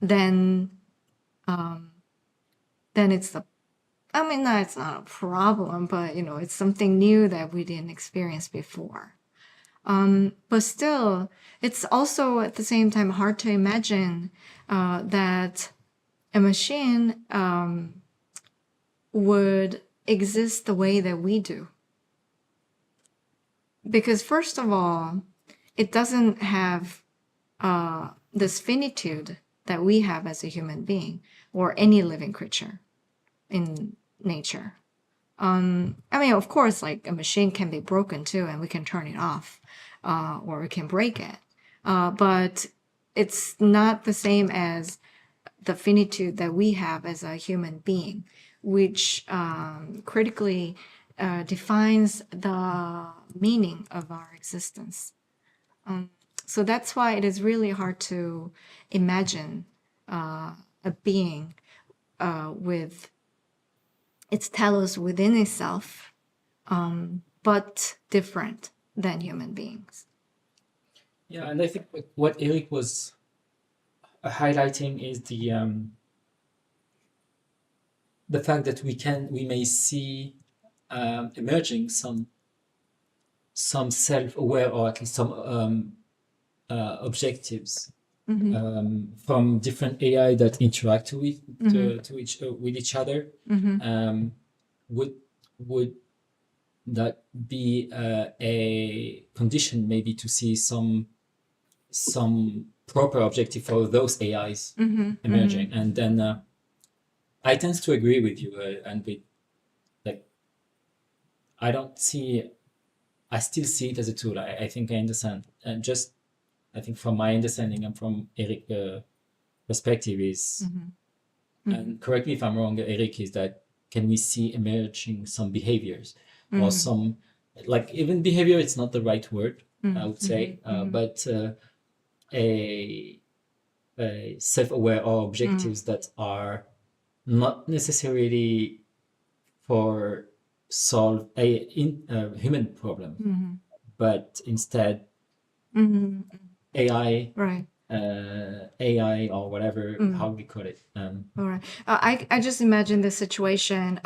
then it's the, I mean, no, it's not a problem, but it's something new that we didn't experience before. But still, it's also at the same time hard to imagine that a machine would exist the way that we do. Because first of all, it doesn't have this finitude that we have as a human being or any living creature in nature. I mean, of course, like a machine can be broken too, and we can turn it off, or we can break it. But it's not the same as the finitude that we have as a human being, which critically defines the meaning of our existence. So that's why it is really hard to imagine a being with its telos within itself, but different than human beings. Yeah, and I think what Eric was highlighting is the fact that we may see emerging some self-aware, or at least some objectives from different AI that interact with each other. Would that be a condition maybe to see some proper objective for those AIs emerging? And then I tend to agree with you, and with like I still see it as a tool. I think I understand, and just I think from my understanding and from Eric's perspective is, and correct me if I'm wrong, Eric, is that can we see emerging some behaviors or some, like, even behavior, it's not the right word, I would say, but a self-aware or objectives that are not necessarily for solve a human problem, but instead AI, Right. AI or whatever, how we call it. All right. I just imagine the situation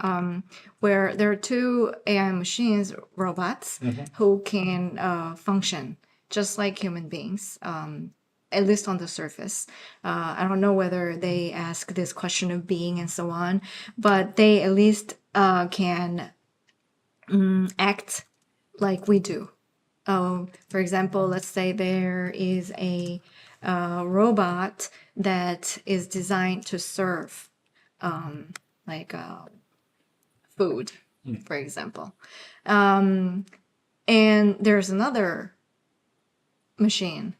where there are two AI machines, robots, who can function just like human beings, at least on the surface. I don't know whether they ask this question of being and so on, but they at least can act like we do. For example, let's say there is a robot that is designed to serve like food, for example. And there's another machine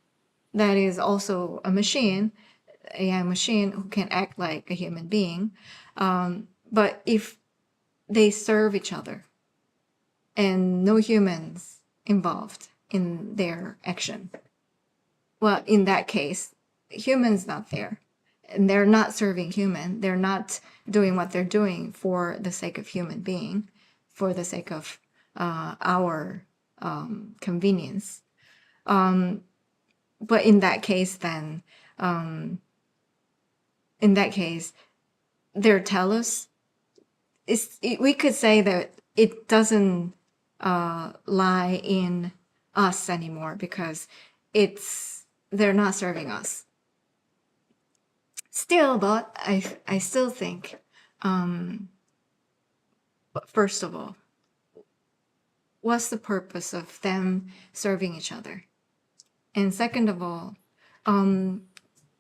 that is also a machine, AI machine, who can act like a human being. But if they serve each other and no humans involved in their action, well, in that case, humans not there, and they're not serving human. They're not doing what they're doing for the sake of human being, for the sake of our convenience. But in that case, then, their telos we could say that it doesn't lie in us anymore because they're not serving us. Still, but I still think, first of all, what's the purpose of them serving each other? And second of all,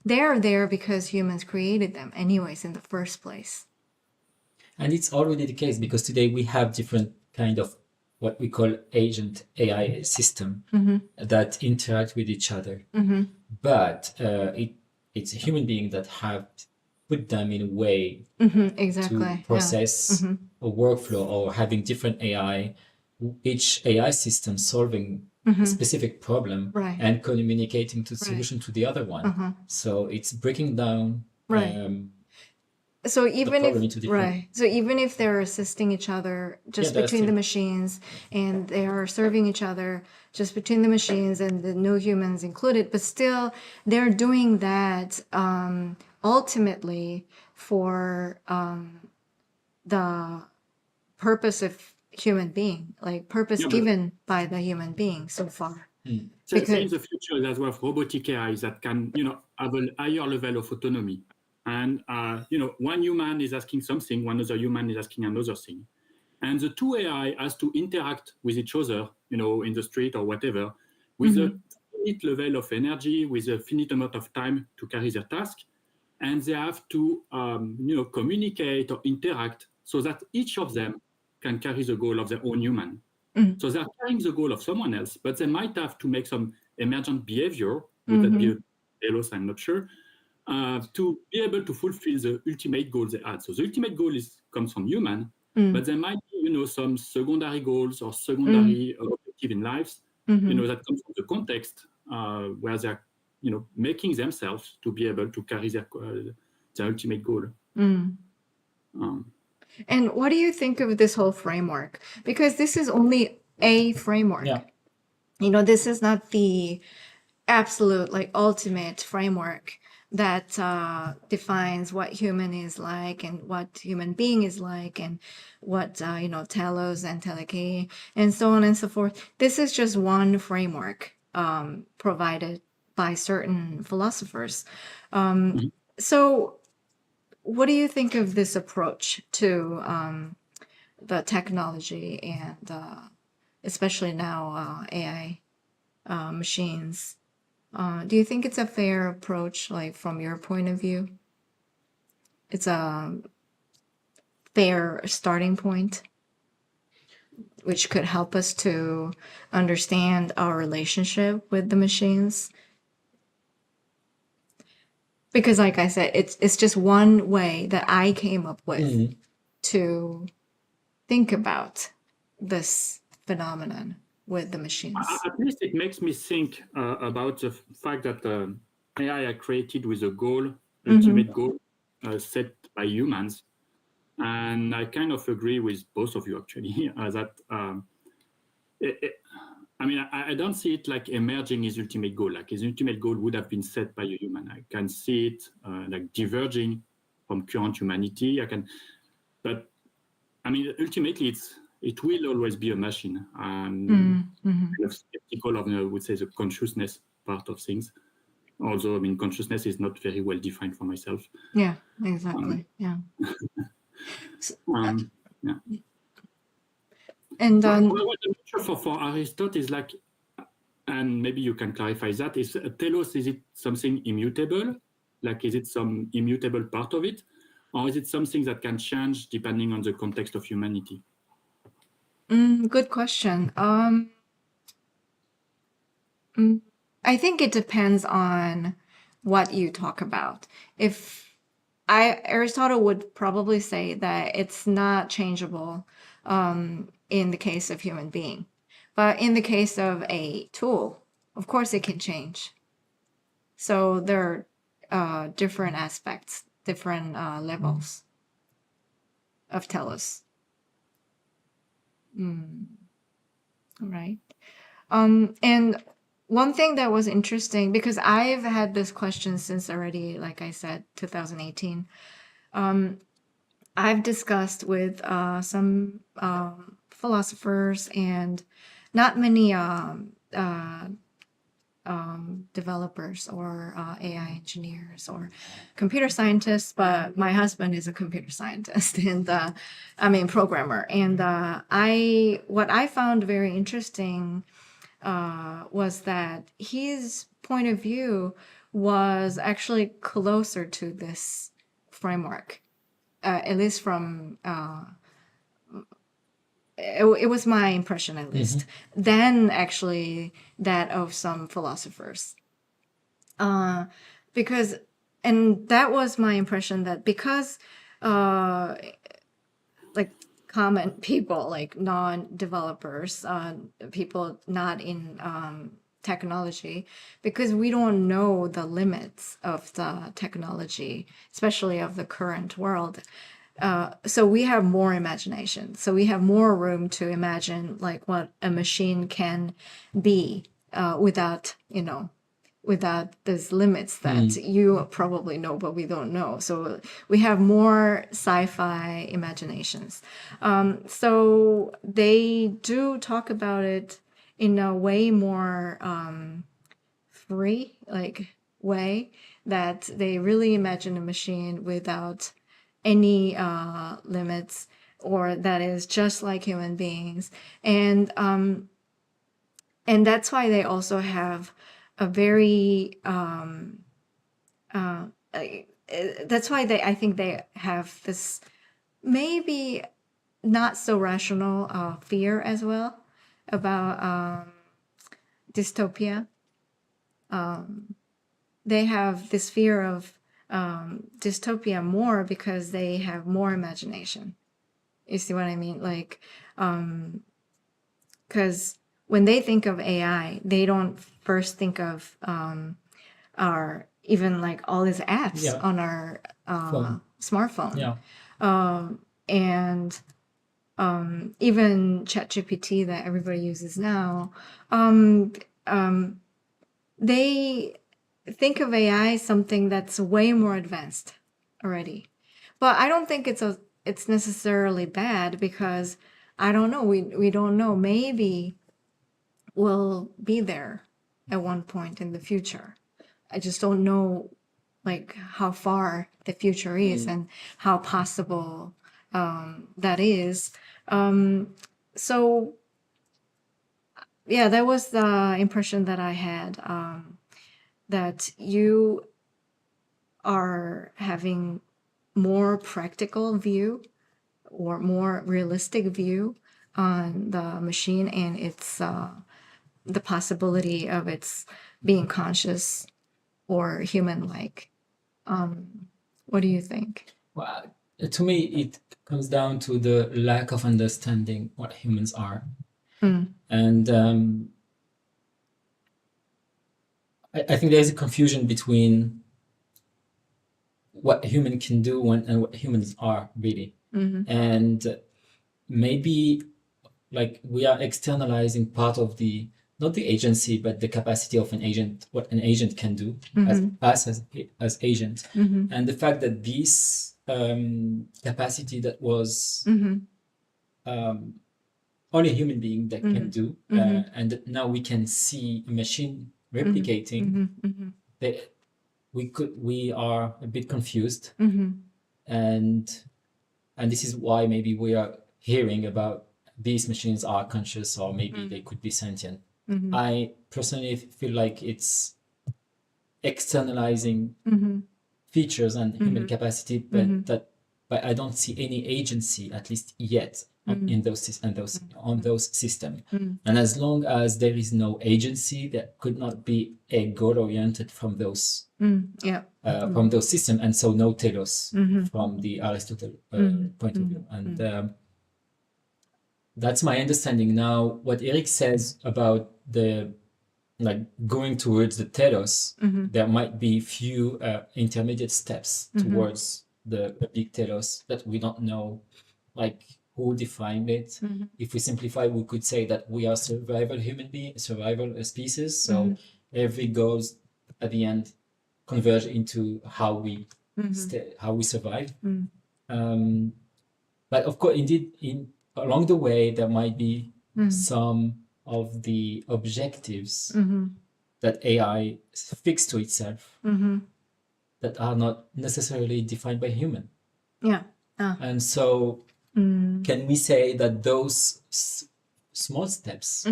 they are there because humans created them anyways in the first place. And it's already the case because today we have different kind of what we call agent AI system that interact with each other. But it's a human being that have put them in a way Exactly. to process a workflow or having different AI, each AI system solving a specific problem Right. and communicating to solution to the other one. So it's breaking down So even problem if into different- right, so even if they're assisting each other just Yeah, that's between the it. machines, and they are serving each other just between the machines, and the no humans included, but still they're doing that ultimately for the purpose of human being, like purpose Yeah, but- given by the human being so far. So in the future, as well, robotic AIs that can, have a higher level of autonomy. And, one human is asking something, one other human is asking another thing. And the two AI has to interact with each other, in the street or whatever, with a finite level of energy, with a finite amount of time to carry their task. And they have to, communicate or interact so that each of them can carry the goal of their own human. So they're carrying the goal of someone else, but they might have to make some emergent behavior, would that be a telos, I'm not sure, to be able to fulfill the ultimate goal they had. So the ultimate goal comes from human, but there might be, some secondary goals or secondary objective in lives, that comes from the context where they're, making themselves to be able to carry their ultimate goal. And what do you think of this whole framework? Because this is only a framework. Yeah. This is not the absolute, like, ultimate framework that defines what human is like and what human being is like and what, telos, entelechy, and so on and so forth. This is just one framework provided by certain philosophers. So what do you think of this approach to the technology and especially now AI machines? Do you think it's a fair approach, like from your point of view? It's a fair starting point, which could help us to understand our relationship with the machines? Because, like I said, it's just one way that I came up with to think about this phenomenon with the machines. At least it makes me think about the fact that AI are created with a goal, ultimate goal, set by humans. And I kind of agree with both of you, actually, that I don't see it like emerging his ultimate goal. Like his ultimate goal would have been set by a human. I can see it like diverging from current humanity. But ultimately, it will always be a machine. Kind of skeptical of, I would say, the consciousness part of things. Although, consciousness is not very well defined for myself. Yeah, exactly. Yeah. Yeah. And what I'm not sure for Aristotle is like, and maybe you can clarify that, is telos, is it something immutable? Like, is it some immutable part of it? Or is it something that can change depending on the context of humanity? good question. I think it depends on what you talk about. Aristotle would probably say that it's not changeable in the case of human being, but in the case of a tool, of course it can change. So there are different aspects, different levels of telos. All right. And one thing that was interesting, because I've had this question since already, like I said, 2018. I've discussed with some philosophers and not many developers or AI engineers or computer scientists, but my husband is a computer scientist and programmer. And what I found very interesting was that his point of view was actually closer to this framework, at least from it was my impression at least, than actually that of some philosophers. Because, and that was my impression, that because like common people, like non-developers, people not in technology, because we don't know the limits of the technology, especially of the current world. So we have more imagination. So we have more room to imagine like what a machine can be without these limits that you probably know, but we don't know. So we have more sci-fi imaginations. So they do talk about it in a way more free, like way, that they really imagine a machine without any limits, or that is just like human beings. And that's why they also have a very that's why I think they have this maybe not so rational fear as well about dystopia. They have this fear of dystopia more because they have more imagination. You see what I mean? Like, because when they think of AI, they don't first think of our even like all these apps on our smartphone. And even ChatGPT that everybody uses now, they think of AI something that's way more advanced already. But I don't think it's necessarily bad, because I don't know. We don't know. Maybe we'll be there at one point in the future. I just don't know like how far the future is and how possible that is. So yeah, that was the impression that I had, that you are having more practical view or more realistic view on the machine and its the possibility of its being conscious or human-like. What do you think? Well, to me, it comes down to the lack of understanding what humans are. And I think there's a confusion between what a human can do and what humans are really. And maybe like we are externalizing part of the, not the agency, but the capacity of an agent, what an agent can do as agent. And the fact that this capacity that was only a human being that can do, and that now we can see a machine replicating, that we are a bit confused. And this is why maybe we are hearing about these machines are conscious, or maybe they could be sentient. I personally feel like it's externalizing features and human capacity, but I don't see any agency, at least yet, in those systems. And as long as there is no agency, that could not be a goal-oriented from those from those systems, and so no telos from the Aristotle point of view. And that's my understanding. Now, what Eric says about the going towards the telos, there might be few intermediate steps towards the big telos that we don't know, like who defined it. If we simplify, we could say that we are survival species. So every goals at the end converge into how we survive. But of course, indeed, along the way, there might be some of the objectives that AI fixed to itself that are not necessarily defined by human. Yeah. And so, can we say that those small steps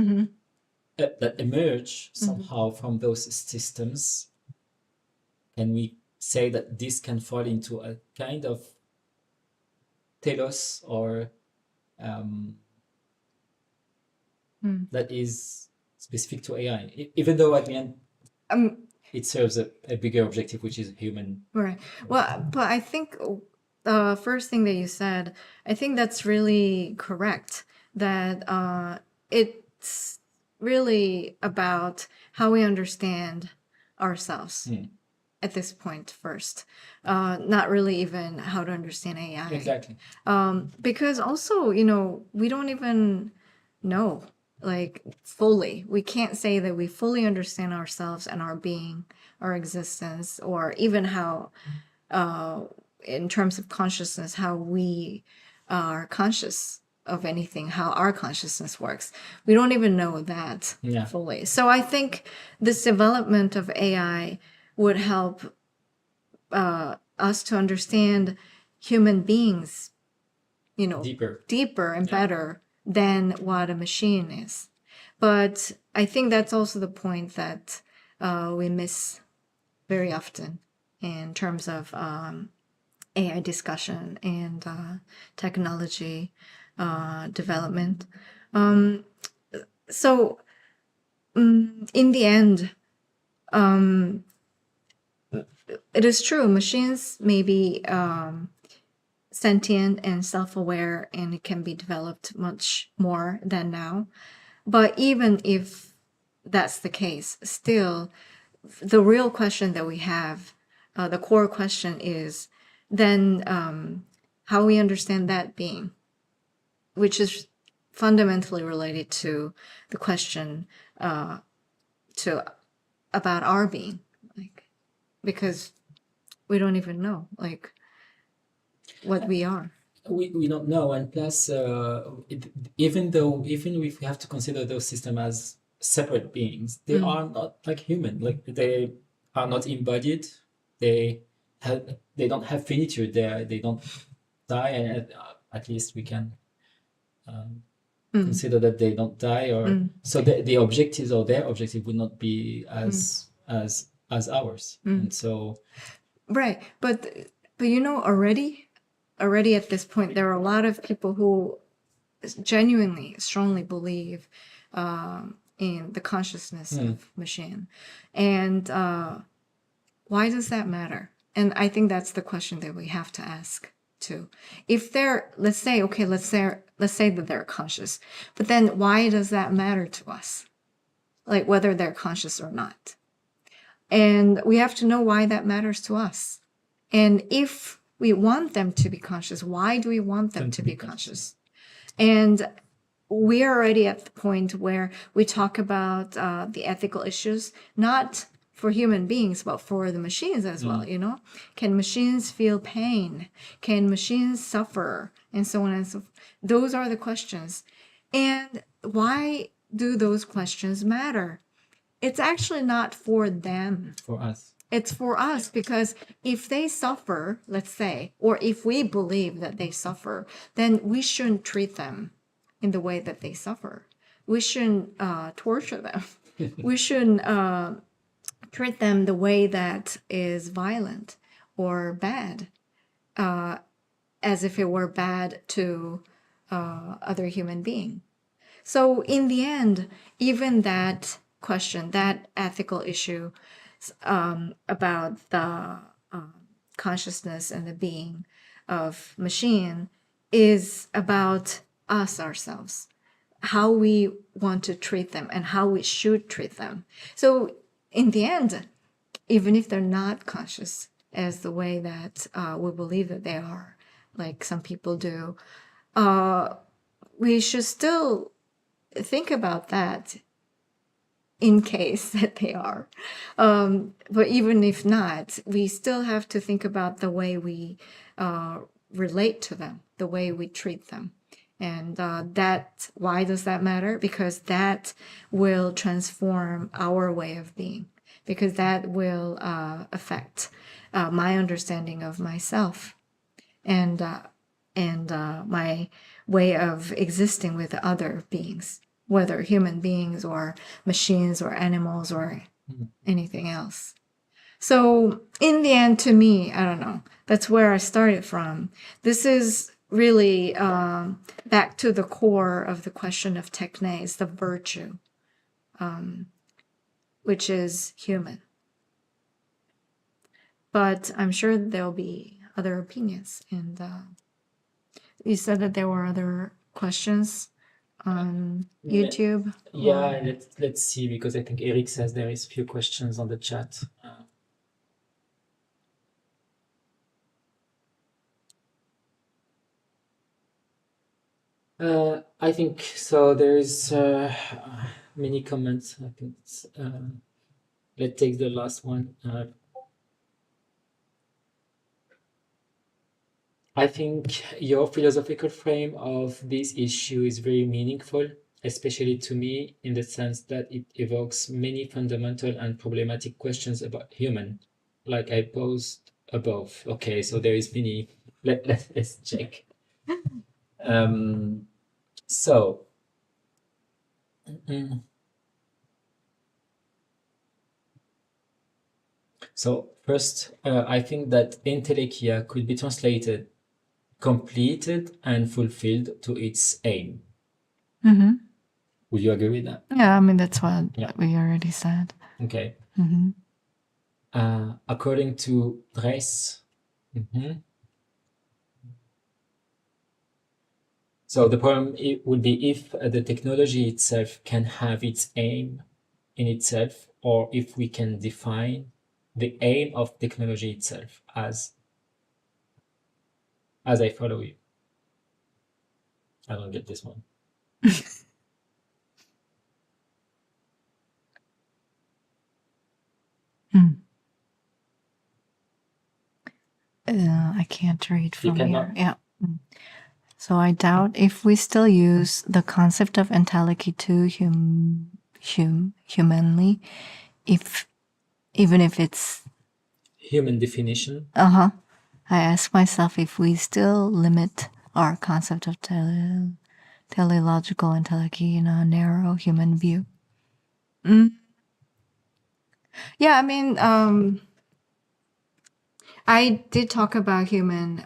that emerge somehow from those systems, can we say that this can fall into a kind of telos or that is specific to AI, even though at the end it serves a bigger objective, which is human. Right. Well, but I think the first thing that you said, I think that's really correct. That it's really about how we understand ourselves at this point first. Not really even how to understand AI. Exactly. Because also, you know, we don't even know, like, fully. We can't say that we fully understand ourselves and our being, our existence, or even how, in terms of consciousness, how we are conscious of anything, how our consciousness works. We don't even know that fully. So I think this development of AI would help us to understand human beings, you know, deeper and better than what a machine is. But I think that's also the point that we miss very often in terms of AI discussion and technology development. So in the end, it is true, machines may be sentient and self-aware, and it can be developed much more than now. But even if that's the case, still, the real question that we have, the core question is then how we understand that being, which is fundamentally related to the question about our being, like, because we don't even know, like, what we are. We don't know, and plus, even if we have to consider those systems as separate beings, they are not like human. Like, they are not embodied. They don't have finitude. They don't die, and at least we can consider that they don't die, or so the objectives or their objective would not be as ours, and so right. But you know, already at this point, there are a lot of people who genuinely, strongly believe in the consciousness of machine, and why does that matter? And I think that's the question that we have to ask too. If they're, let's say that they're conscious, but then why does that matter to us? Like, whether they're conscious or not. And we have to know why that matters to us. And if we want them to be conscious, why do we want them to be conscious? And we're already at the point where we talk about the ethical issues, not for human beings, but for the machines as well, you know? Can machines feel pain? Can machines suffer? And so on and so forth. Those are the questions. And why do those questions matter? It's actually not for them. for us. It's for us, because if they suffer, let's say, or if we believe that they suffer, then we shouldn't treat them in the way that they suffer. We shouldn't torture them. We shouldn't treat them the way that is violent or bad, as if it were bad to other human being. So in the end, even that question, that ethical issue about the consciousness and the being of machine is about us ourselves, how we want to treat them and how we should treat them. So in the end, even if they're not conscious as the way that we believe that they are, like some people do, we should still think about that in case that they are. But even if not, we still have to think about the way we relate to them, the way we treat them. And why does that matter? Because that will transform our way of being, because that will affect my understanding of myself and my way of existing with other beings, whether human beings or machines or animals or anything else. So in the end, to me, I don't know, that's where I started from. This is really back to the core of the question of Technê, is the virtue, which is human. But I'm sure there'll be other opinions. And you said that there were other questions on YouTube. Yeah, let's see, because I think Eric says there is few questions on the chat. I think so. There's many comments. I think let's take the last one. I think your philosophical frame of this issue is very meaningful, especially to me, in the sense that it evokes many fundamental and problematic questions about human, like I posed above. Okay, so there is many. Let's check. So. So first, I think that Entelechy could be translated completed and fulfilled to its aim. Mm-hmm. Would you agree with that? Yeah, I mean, that's what we already said. Okay. Mm-hmm. According to Dress, so the problem would be if the technology itself can have its aim in itself, or if we can define the aim of technology itself as I follow you. I don't get this one. I can't read from here. cannot? Yeah. So I doubt if we still use the concept of entelechy to humanly, even if it's Human definition. I ask myself if we still limit our concept of teleological entelechy in a narrow human view. Yeah, I mean, I did talk about human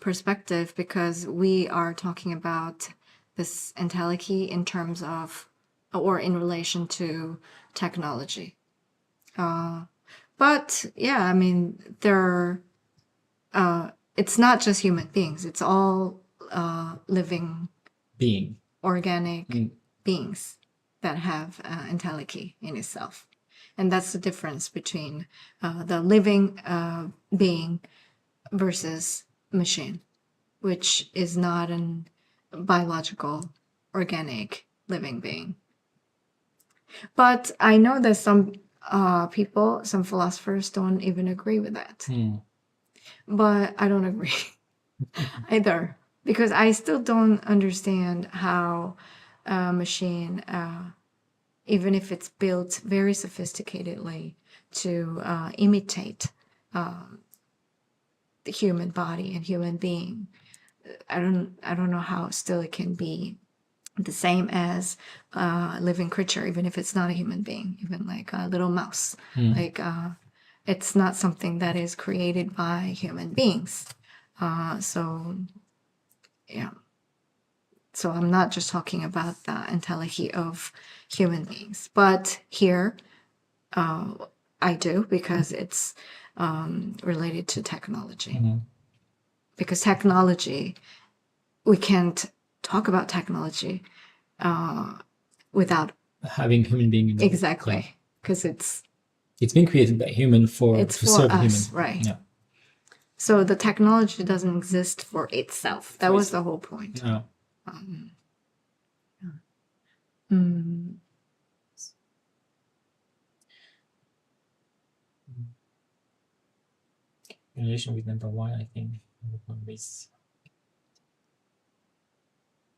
perspective because we are talking about this entelechy in terms of, or in relation to technology. But yeah, I mean, it's not just human beings, it's all living Being. organic beings that have entelechy in itself. And that's the difference between the living being versus machine, which is not an biological, organic living being. But I know that some people, some philosophers don't even agree with that. But I don't agree either, because I still don't understand how a machine, even if it's built very sophisticatedly to imitate the human body and human being, I don't know how still it can be the same as a living creature, even if it's not a human being, even like a little mouse. Like it's not something that is created by human beings. So yeah. So I'm not just talking about the entelechy of human beings, but here I do, because it's related to technology. Because technology, we can't talk about technology without having human being in exactly, because it's been created by human to serve us, human. right? Yeah. So the technology doesn't exist for itself. That was the whole point. No. In relation with number one, I think With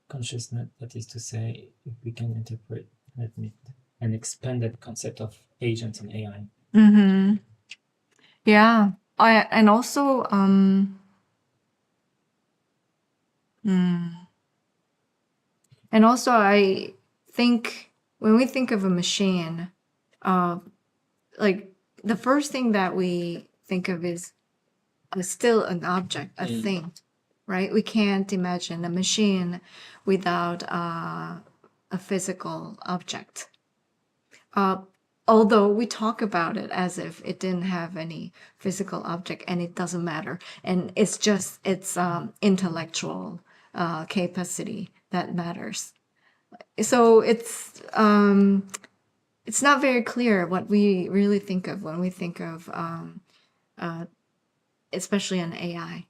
consciousness, that is to say, if we can interpret, admit, an expanded concept of agent in AI. Mm-hmm. Yeah. And also and also I think when we think of a machine, like the first thing that we think of is still an object, a thing, right? We can't imagine a machine without a physical object. Although we talk about it as if it didn't have any physical object and it doesn't matter, and it's just its intellectual capacity that matters. So it's not very clear what we really think of when we think of especially an AI.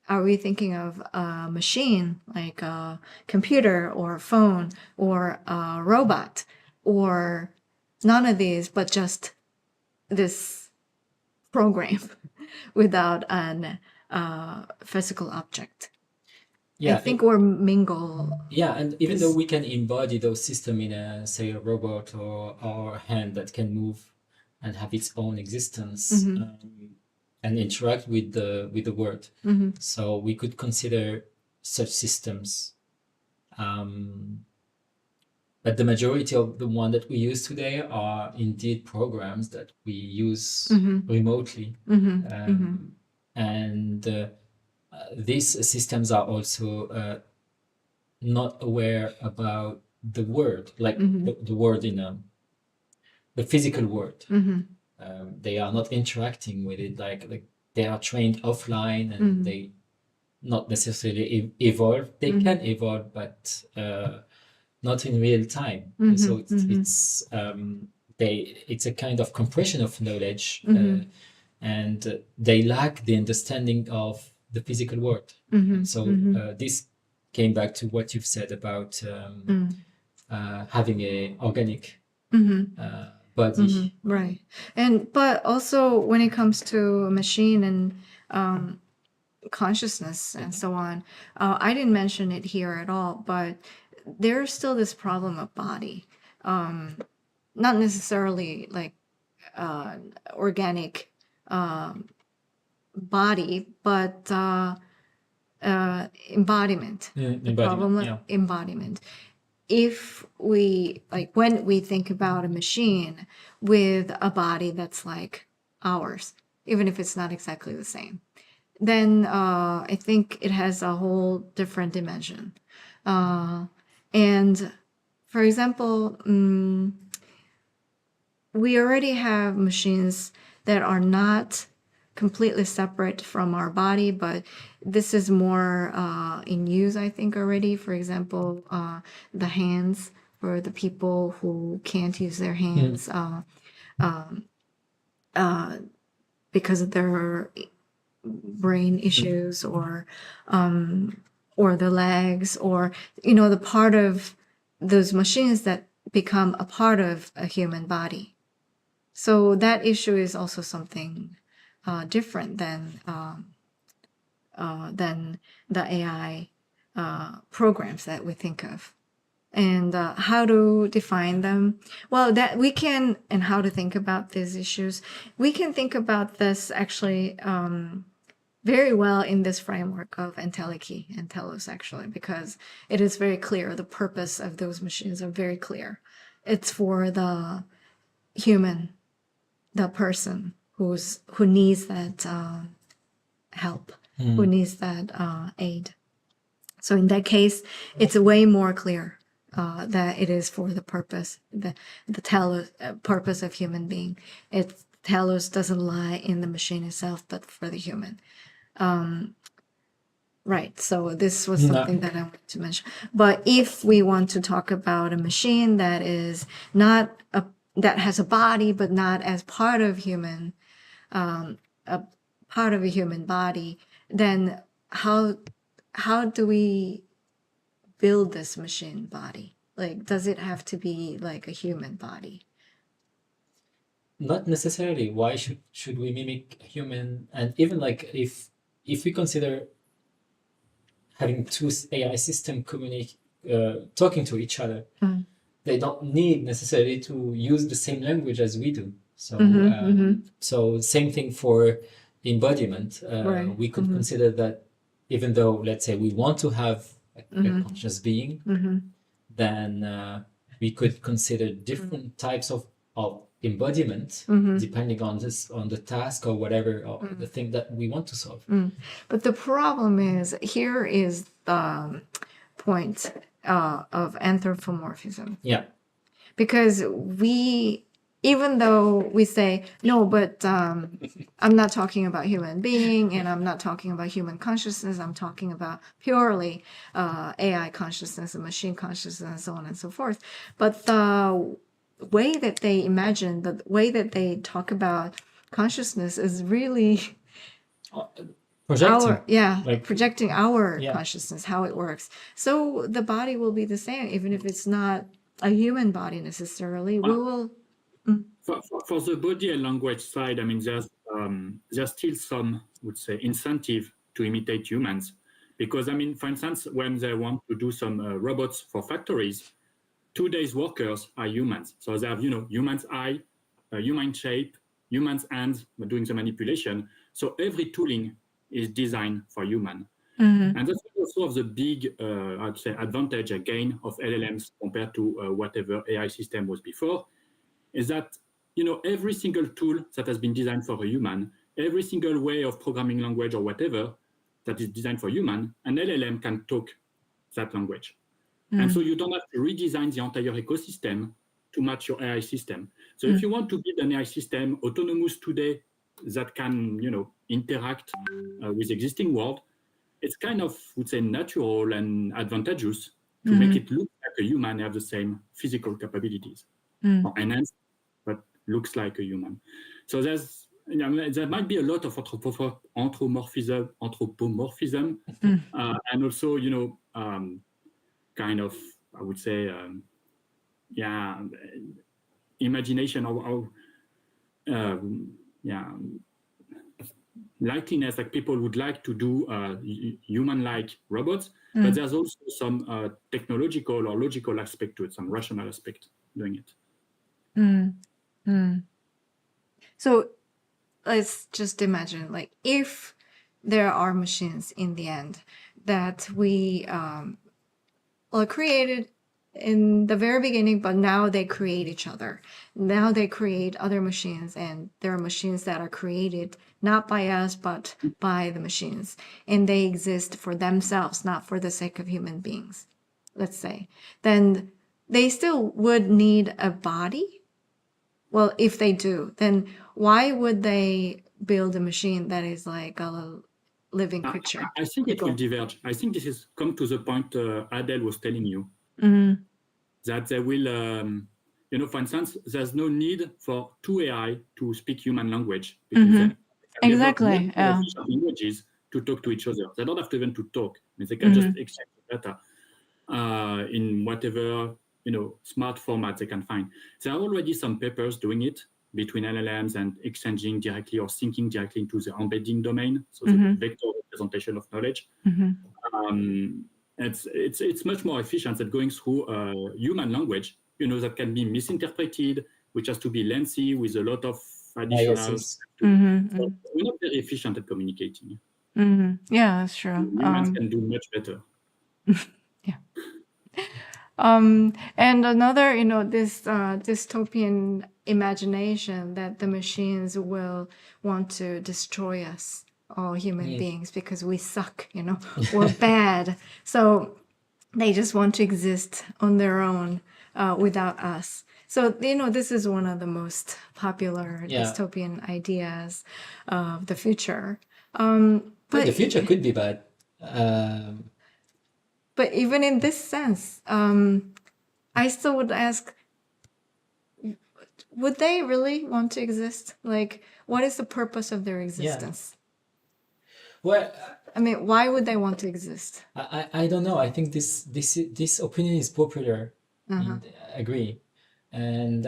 Are we thinking of a machine like a computer or a phone or a robot, or none of these, but just this program without an physical object? Yeah, I think we're mingle. Yeah, and even though we can embody those systems in a, say, a robot or a hand that can move and have its own existence, and interact with the world, so we could consider such systems. But the majority of the one that we use today are indeed programs that we use remotely, and these systems are also not aware about the world, like the world in the physical world. They are not interacting with it, like they are trained offline, and they not necessarily evolve. They can evolve, but not in real time. So it's a kind of compression of knowledge, and they lack the understanding of the physical world. So this came back to what you've said about having a organic body. Right. But also when it comes to a machine and consciousness and so on, I didn't mention it here at all, but there's still this problem of body. Not necessarily like organic body, but embodiment. The problem of embodiment. If we, like, when we think about a machine with a body that's like ours, even if it's not exactly the same, then I think it has a whole different dimension. And for example, we already have machines that are not completely separate from our body, but this is more in use, I think, already. For example, the hands for the people who can't use their hands because of their brain issues, or the legs, or the part of those machines that become a part of a human body. So that issue is also something different than the AI programs that we think of. And how to define them? Well, that we can, and how to think about these issues. We can think about this actually very well in this framework of Entelechy and telos, actually, because it is very clear. The purpose of those machines are very clear. It's for the human, the person who needs that help, who needs that aid. So in that case, it's way more clear that it is for the purpose, the telos, purpose of human being. Its telos doesn't lie in the machine itself, but for the human. Right. So this was something that I wanted to mention. But if we want to talk about a machine that is not that has a body, but not as part of human, a part of a human body, then how do we build this machine body? Like, does it have to be like a human body? Not necessarily. Why should we mimic human? And even like if if we consider having two AI systems talking to each other, they don't need necessarily to use the same language as we do. So, so same thing for embodiment. Right. We could consider that even though, let's say, we want to have a conscious being, then we could consider different types of embodiment depending on the task or whatever, or the thing that we want to solve. But the problem is, here is the point of anthropomorphism. Yeah. Because even though we say, no, but I'm not talking about human being, and I'm not talking about human consciousness, I'm talking about purely AI consciousness and machine consciousness and so on and so forth. But the way that they imagine, the way that they talk about consciousness is really projecting our consciousness, how it works. So the body will be the same, even if it's not a human body necessarily. We will. For the body and language side, I mean, there's still some, would say, incentive to imitate humans, because I mean, for instance, when they want to do some robots for factories, today's workers are humans, so they have human's eye, human shape, human's hands doing the manipulation. So every tooling is designed for human. And that's also of the big, I'd say, advantage again of LLMs compared to whatever AI system was before, is that every single tool that has been designed for a human, every single way of programming language or whatever that is designed for human, an LLM can talk that language. And so you don't have to redesign the entire ecosystem to match your AI system. So if you want to build an AI system autonomous today that can, interact with existing world, it's kind of, would say, natural and advantageous to make it look like a human, have the same physical capabilities, or enhanced, but looks like a human. So there might be a lot of anthropomorphism, and also, kind of, I would say, imagination of likeliness, like people would like to do human-like robots, but there's also some technological or logical aspect to it, some rational aspect doing it. So let's just imagine, like, if there are machines in the end that we created in the very beginning, but now they create each other. Now they create other machines, and there are machines that are created not by us, but by the machines. And they exist for themselves, not for the sake of human beings, let's say. Then they still would need a body. Well, if they do, then why would they build a machine that is like a living creature? I think it will diverge. I think this is come to the point Adele was telling you, that they will, for instance, there's no need for two AI to speak human language. Because exactly. Languages to talk to each other. They don't have to even to talk. I mean, they can just exchange data in whatever smart format they can find. There are already some papers doing it between LLMs and exchanging directly or syncing directly into the embedding domain, so the vector representation of knowledge. It's much more efficient than going through human language, that can be misinterpreted, which has to be lengthy with a lot of additional. So we're not very efficient at communicating. Yeah, that's true. Humans can do much better. And another, this dystopian imagination that the machines will want to destroy us, all human beings, because we suck, we're bad. So they just want to exist on their own without us. So, this is one of the most popular dystopian ideas of the future. But the future could be bad. But even in this sense, I still would ask, would they really want to exist? Like, what is the purpose of their existence? Well, I mean, why would they want to exist? I don't know. I think this opinion is popular. I agree. And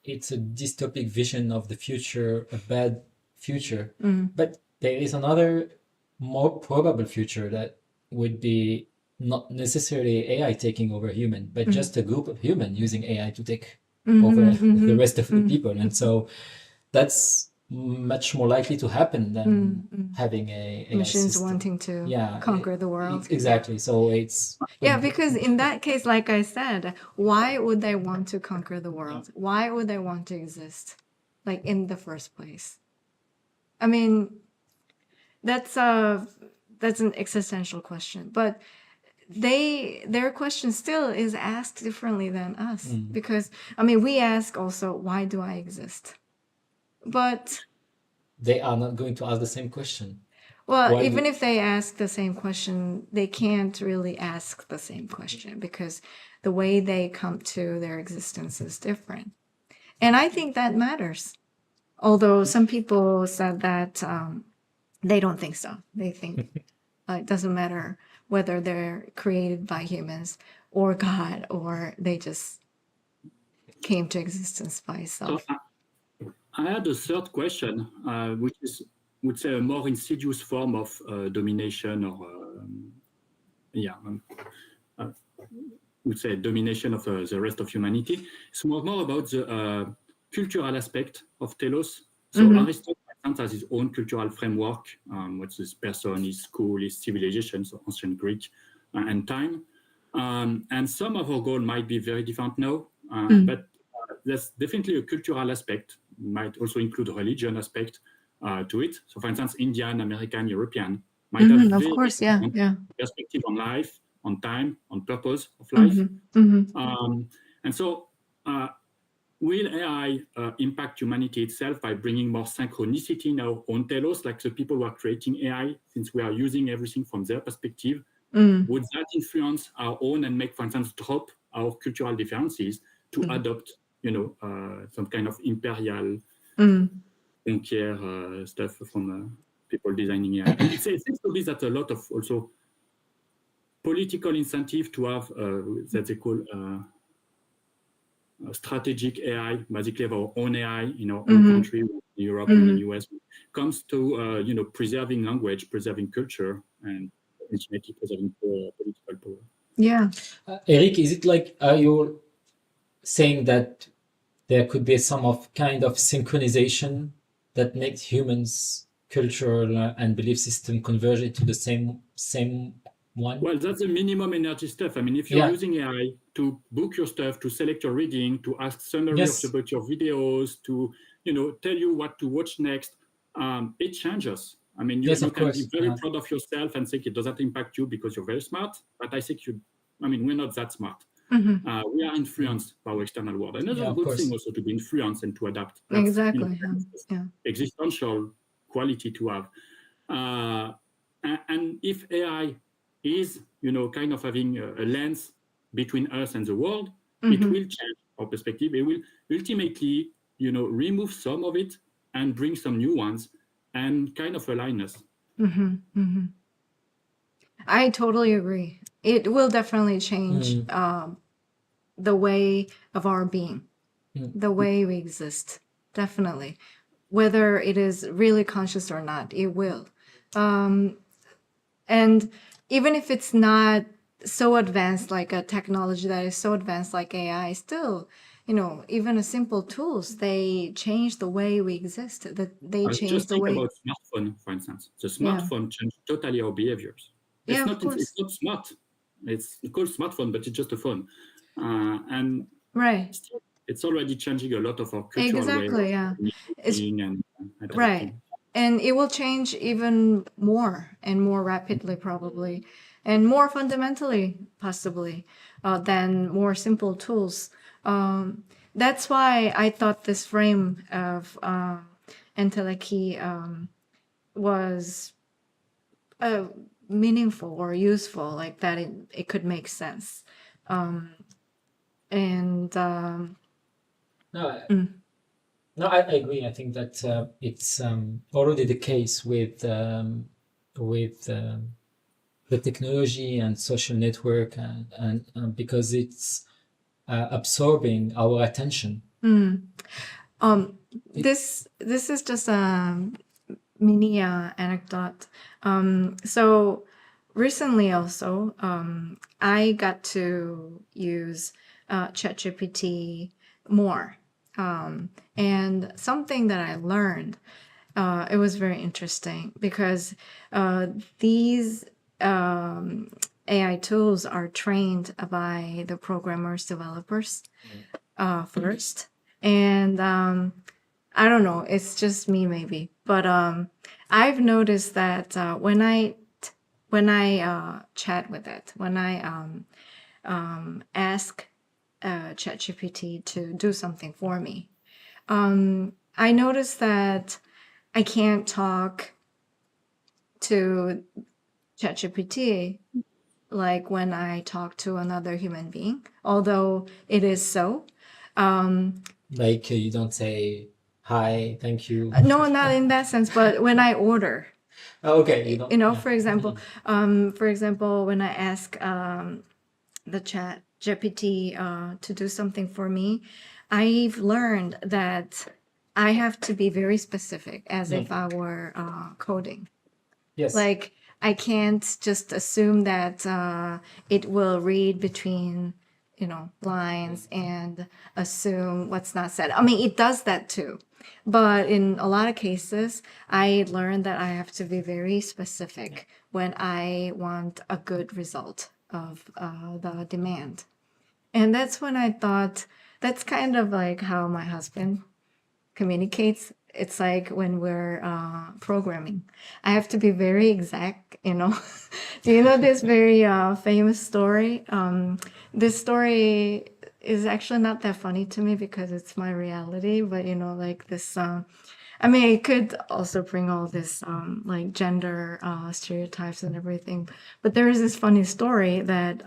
it's a dystopic vision of the future, a bad future. But there is another more probable future that would be not necessarily AI taking over human, but just a group of human using AI to take over the rest of the people. And so that's much more likely to happen than having a AI Machines system. wanting to Yeah, conquer the world. Exactly. So it's Yeah, because in that case, like I said, why would they want to conquer the world? Why would they want to exist, like in the first place? I mean, that's an existential question, but their question still is asked differently than us, because I mean, we ask also, why do I exist? But they are not going to ask the same question. well, Why even do- if they ask the same question, they can't really ask the same question because the way they come to their existence is different. And I think that matters. Although some people said that they don't think so. They think it doesn't matter whether they're created by humans or God, or they just came to existence by So itself. I had a third question, which is, would say, a more insidious form of domination, or would say domination of the rest of humanity. It's more about the cultural aspect of telos. So Aristotle, for instance, has his own cultural framework. What's his person, his school, his civilization, so ancient Greek and time. And some of our goals might be very different now, but there's definitely a cultural aspect, might also include a religion aspect to it. So for instance, Indian, American, European might have Of very course, yeah, different yeah. perspective on life, on time, on purpose of life. And so will AI impact humanity itself by bringing more synchronicity in our own telos, like the people who are creating AI, since we are using everything from their perspective? Would that influence our own and make, for instance, drop our cultural differences to adopt, some kind of imperial conquer stuff from people designing AI? And it seems to be that a lot of also political incentive to have that they call strategic AI, basically of our own AI in our own country, in Europe and in the US, comes to preserving language, preserving culture, and ultimately preserving political power. Yeah. Eric, is it like, are you saying that there could be some of kind of synchronization that makes humans' cultural and belief system converge into the same one? Well, that's the minimum energy stuff. I mean, if you're using AI to book your stuff, to select your reading, to ask summaries about your videos, to tell you what to watch next, it changes. I mean, you can be very proud of yourself and think it doesn't impact you because you're very smart. But I think we're not that smart. We are influenced by our external world. And that's a good thing also, to be influenced and to adapt. That's, Exactly. existential quality to have. And if AI is, kind of having a lens between us and the world, it will change our perspective. It will ultimately, remove some of it and bring some new ones and kind of align us. I totally agree. It will definitely change the way of our being, the way we exist. Definitely. Whether it is really conscious or not, it will. And even if it's not so advanced, like a technology that is so advanced like AI, still, even a simple tools, they change the way we exist. That they change just the think way. about smartphone, for instance. The smartphone changed totally our behaviors. It's of course. It's not smart. It's called smartphone, but it's just a phone. And right. still, it's already changing a lot of our cultural way of communicating and right. And it will change even more and more rapidly, probably, and more fundamentally, possibly, than more simple tools. That's why I thought this frame of Entelechy was meaningful or useful, like that it could make sense. No, I agree. I think that it's already the case with the technology and social network, and because it's absorbing our attention. This is just a mini anecdote. So recently also, I got to use ChatGPT more. And something that I learned, it was very interesting because these AI tools are trained by the programmers, developers first. And I don't know, it's just me maybe, but I've noticed that when I chat with it, when I ask ChatGPT to do something for me, I noticed that I can't talk to ChatGPT like when I talk to another human being, although it is so. Like you don't say hi, thank you. No, not in that sense, but when I order, Oh, okay, you don't. you know, yeah. for example, when I ask the chat GPT to do something for me, I've learned that I have to be very specific, as if I were coding. Yes. Like I can't just assume that it will read between, you know, lines and assume what's not said. I mean, it does that too. But in a lot of cases, I learned that I have to be very specific when I want a good result of the demand. And that's when I thought that's kind of like how my husband communicates. It's like when we're programming, I have to be very exact, you know. Do you know this very famous story? This story is actually not that funny to me because it's my reality, but you know, like this I mean, it could also bring all this like gender stereotypes and everything. But there is this funny story that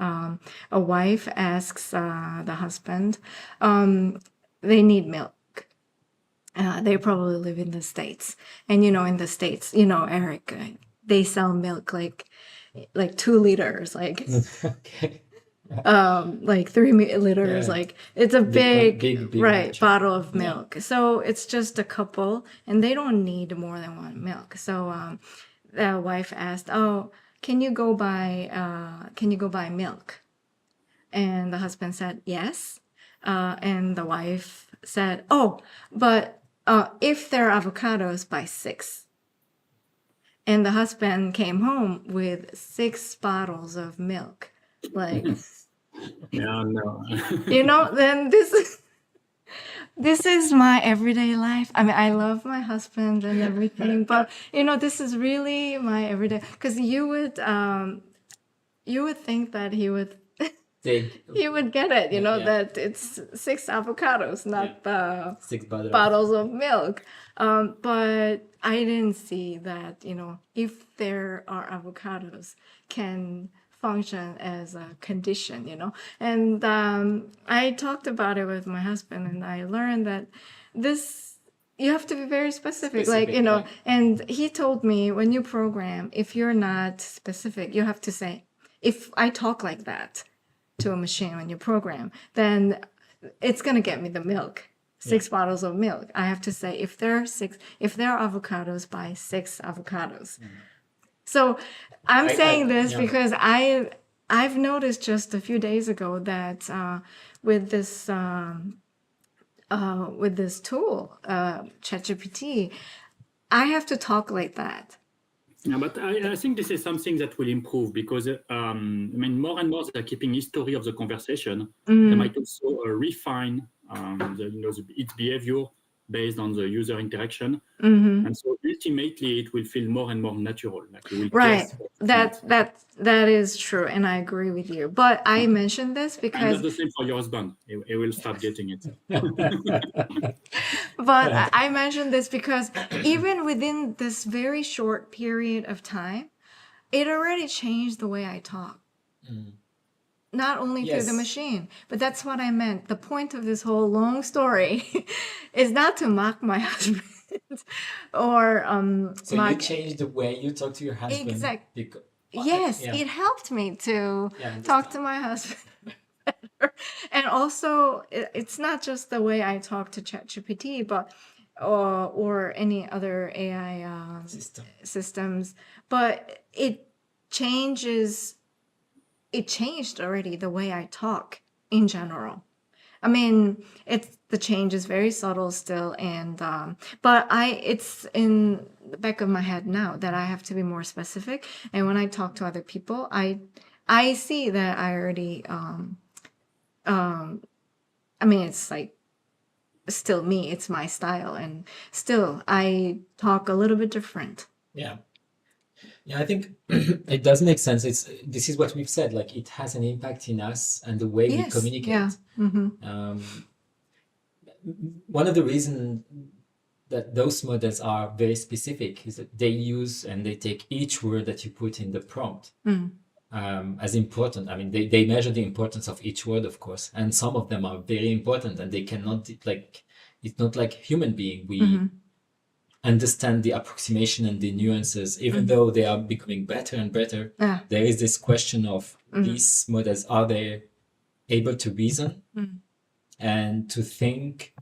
a wife asks the husband, they need milk. They probably live in the States. And, you know, in the States, you know, Eric, they sell milk like 2 liters, Okay. like 3 liters, Yeah. like it's a big, big right, chunk. bottle of milk. So it's just a couple and they don't need more than one milk. So the wife asked, oh, can you go buy milk? And the husband said, yes. And the wife said, oh, but if there are avocados, buy 6. And the husband came home with 6 bottles of milk. Like, Yeah, no. you know, then this is my everyday life. I mean, I love my husband and everything, but you know, this is really my everyday. Because you would think that he would get it, you know, Yeah. that it's 6 avocados, not the 6 bottles. bottles of milk. But I didn't see that, you know, if there are avocados can function as a condition, you know. And I talked about it with my husband and I learned that you have to be very specific, like, you know, and he told me when you program, if you're not specific, you have to say, if I talk like that to a machine when you program, then it's going to get me the milk. 6 bottles of milk. I have to say, if there are avocados, buy 6 avocados. So I'm saying this because I've noticed just a few days ago that with this tool, ChatGPT, I have to talk like that. Yeah, but I think this is something that will improve because I mean, more and more they're keeping history of the conversation. They might also refine its behavior based on the user interaction, and so ultimately it will feel more and more natural. Like you will Right. guess That is true, and I agree with you. But I mentioned this and because that's the same for your husband. He will start getting it. But I mentioned this because even within this very short period of time, it already changed the way I talk. Not only through the Yes. machine, but that's what I meant. The point of this whole long story is not to mock my husband or So mock. you changed the way you talk to your husband. Exactly. Yes, yeah. it helped me to Yeah, talk to my husband better. And also, it's not just the way I talk to ChatGPT, but or any other AI systems, but it changed already the way I talk in general. I mean, the change is very subtle still, and but it's in the back of my head now that I have to be more specific. And when I talk to other people, I see that I already I mean, it's like still me, it's my style, and still I talk a little bit different. Yeah. Yeah, I think it does make sense. This is what we've said, like it has an impact in us and the way we Yes, communicate. yeah. One of the reasons that those models are very specific is that they use and they take each word that you put in the prompt as important. I mean, they measure the importance of each word, of course, and some of them are very important, and they cannot, like, it's not like human being. We understand the approximation and the nuances, even though they are becoming better and better. Yeah. There is this question of these models, are they able to reason and to think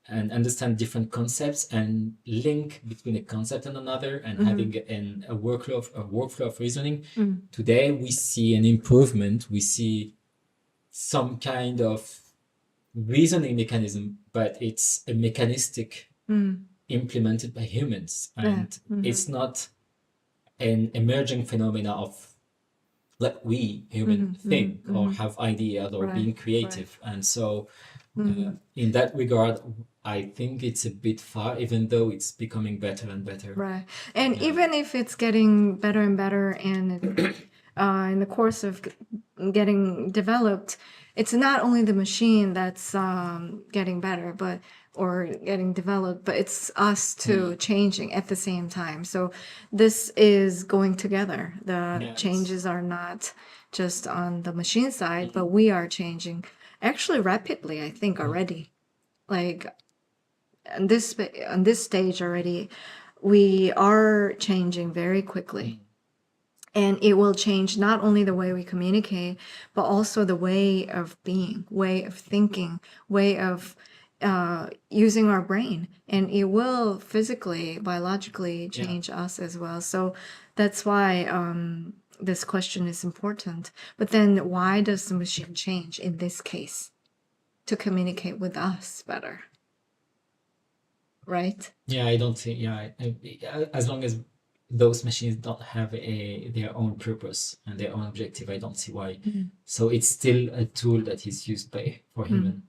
and understand different concepts and link between a concept and another, and having a workflow of reasoning. Today we see an improvement. We see some kind of reasoning mechanism, but it's a mechanistic implemented by humans, and it's not an emerging phenomena of like we human think or have ideas or being creative. And so in that regard, I think it's a bit far, even though it's becoming better and better. Right. And even if it's getting better and better, and in the course of getting developed, it's not only the machine that's getting better, or getting developed, but it's us too changing at the same time. So this is going together. The changes are not just on the machine side, but we are changing actually rapidly, I think, already. Like on this stage already, we are changing very quickly. And it will change not only the way we communicate, but also the way of being, way of thinking, way of using our brain. And it will physically, biologically change us as well. So that's why this question is important. But then why does the machine change in this case? To communicate with us better. Right? Yeah, I don't think, as long as those machines don't have their own purpose and their own objective, I don't see why. So it's still a tool that is used for human.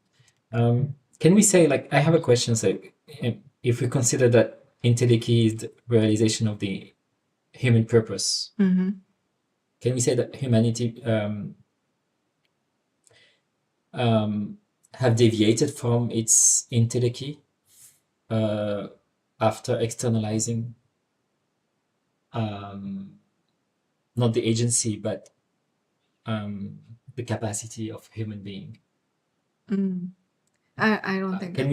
Can we say, like, I have a question, so if we consider that Entelechy is the realization of the human purpose, can we say that humanity have deviated from its Entelechy after externalizing not the agency, but the capacity of human being? I don't think. Can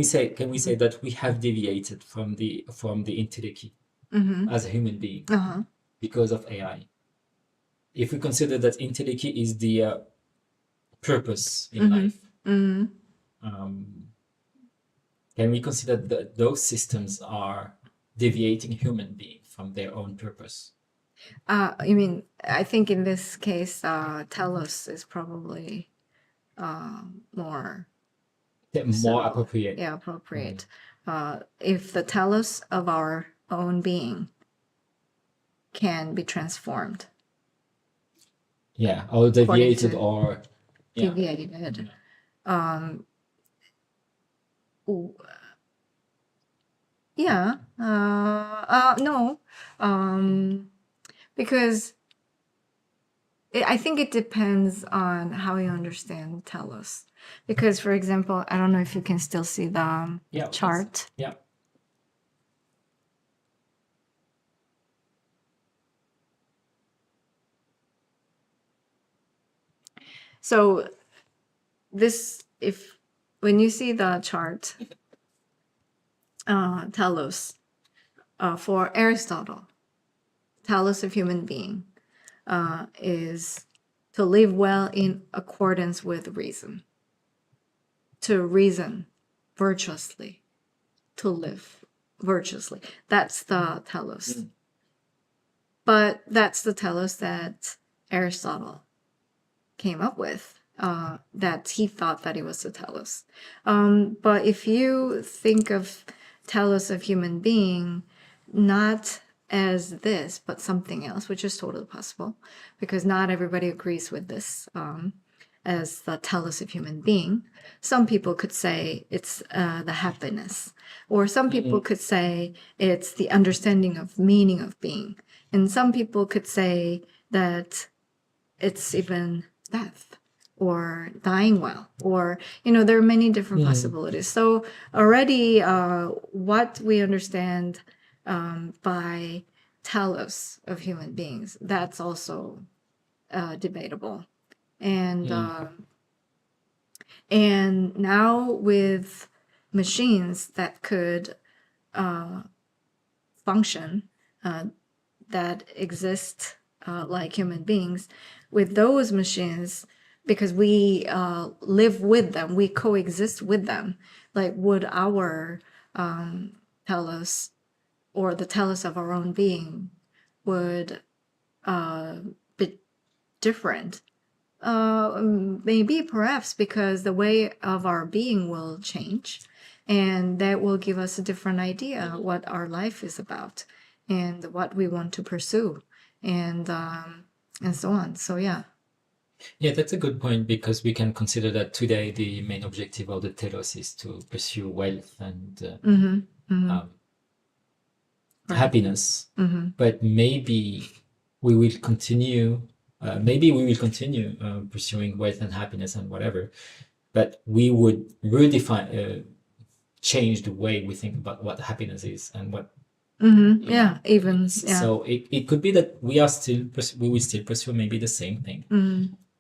we say that we have deviated from the Entelechy as a human being because of AI? If we consider that Entelechy is the purpose in life, can we consider that those systems are deviating human being from their own purpose? I mean, I think in this case, telos is probably more appropriate. Yeah, appropriate. If the telos of our own being can be transformed. Yeah, or deviated to- or Deviated. No. Because I think it depends on how you understand telos. Because, for example, I don't know if you can still see the chart. Yeah. So when you see the chart, telos, for Aristotle, telos of human being is to live well in accordance with reason, to reason virtuously, to live virtuously. That's the telos. But that's the telos that Aristotle came up with, that he thought that it was the telos. But if you think of telos of human being, not as this, but something else, which is totally possible, because not everybody agrees with this as the telos of human being. Some people could say it's the happiness, or some people could say it's the understanding of meaning of being, and some people could say that it's even death or dying well, or there are many different possibilities. So already what we understand by telos of human beings, that's also debatable. And and now with machines that could function, that exist like human beings, with those machines, because we live with them, we coexist with them, like would our telos, or the telos of our own being, would be different? Maybe, perhaps, because the way of our being will change, and that will give us a different idea what our life is about and what we want to pursue, and so on. So yeah. Yeah, that's a good point, because we can consider that today the main objective of the telos is to pursue wealth and happiness. But maybe we will continue. Pursuing wealth and happiness and whatever, but we would redefine, change the way we think about what happiness is and what. Yeah, even. Yeah. So it could be that we will still pursue maybe the same thing,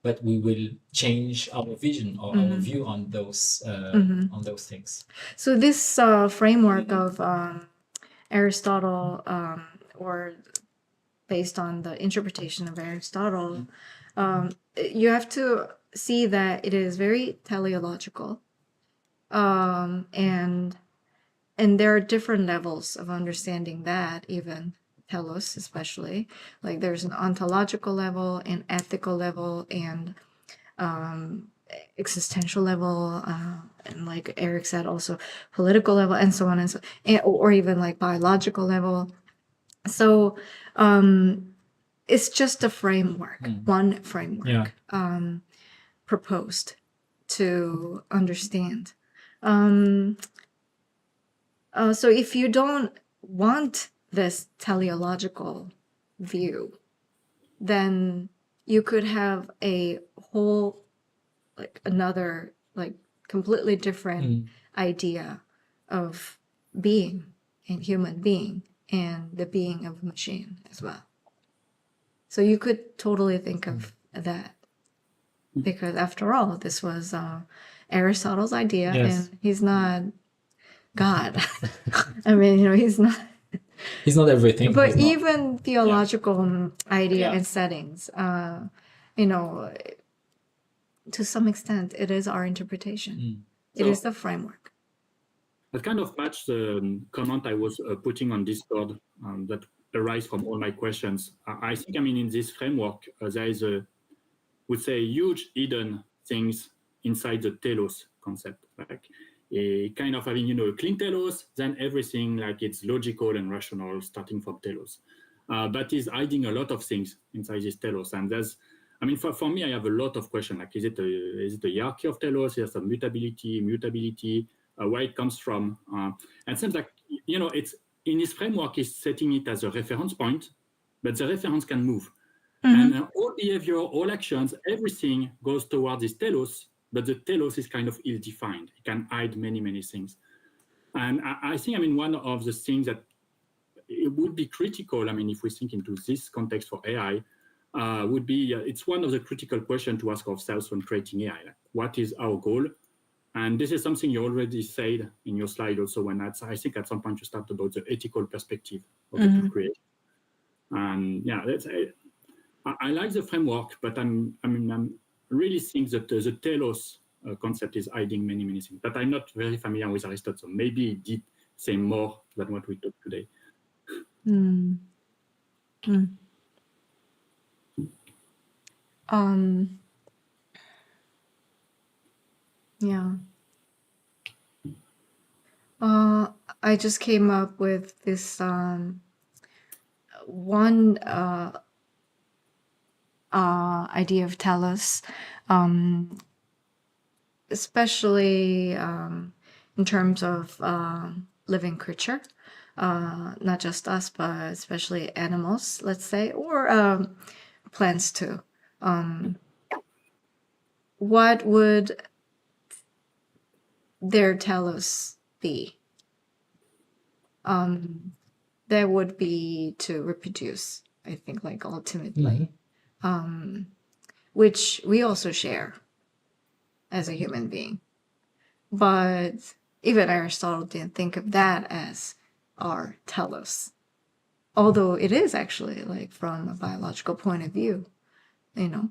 but we will change our vision or our view on those things. So this framework of Aristotle, or based on the interpretation of Aristotle, you have to see that it is very teleological, and there are different levels of understanding that, even telos especially. Like there's an ontological level, an ethical level, and existential level, and like Eric said, also political level, and so on and so, or even like biological level. So it's just a framework, one framework proposed to understand. So if you don't want this teleological view, then you could have a whole, like another, like completely different idea of being and human being and the being of a machine as well. So you could totally think of that, because after all, this was Aristotle's idea, and he's not God. I mean, he's not everything. But even theological idea and settings, to some extent, it is our interpretation. It is the framework. That kind of matched the comment I was putting on Discord that arise from all my questions. I think, in this framework, there is would say huge hidden things inside the telos concept, like a kind of having, a clean telos, then everything like it's logical and rational starting from telos. But is hiding a lot of things inside this telos. And there's, for me, I have a lot of questions, like, is it a hierarchy of telos? Is there some mutability, where it comes from? And it seems like, it's in his framework, he's setting it as a reference point, but the reference can move. And all behavior, all actions, everything goes towards this telos, but the telos is kind of ill-defined. It can hide many, many things. And I think, one of the things that it would be critical, if we think into this context for AI, would be, it's one of the critical questions to ask ourselves when creating AI. Like, what is our goal? And this is something you already said in your slide also, when I think at some point you started about the ethical perspective of the tool creation. And I like the framework, but I'm really think that the telos concept is hiding many, many things. But I'm not very familiar with Aristotle, so maybe say more than what we talked today. Mm. Mm. Yeah. I just came up with this one idea of telos, especially in terms of living creature, not just us, but especially animals, let's say, or plants too. What would their telos be? That would be to reproduce, I think, like ultimately, which we also share as a human being. But even Aristotle didn't think of that as our telos, although it is actually like from a biological point of view, you know.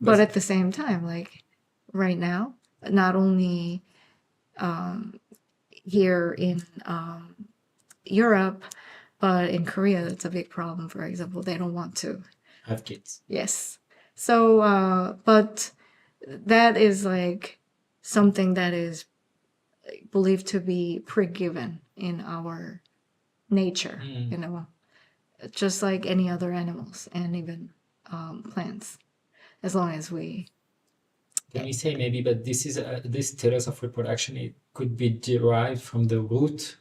But at the same time, like right now, not only here in Europe, but in Korea, it's a big problem. For example, they don't want to have kids. Yes. So, but that is like something that is believed to be pre-given in our nature, you know, just like any other animals and even plants, as long as we. Can we say maybe, but this is this telos of reproduction, it could be derived from the root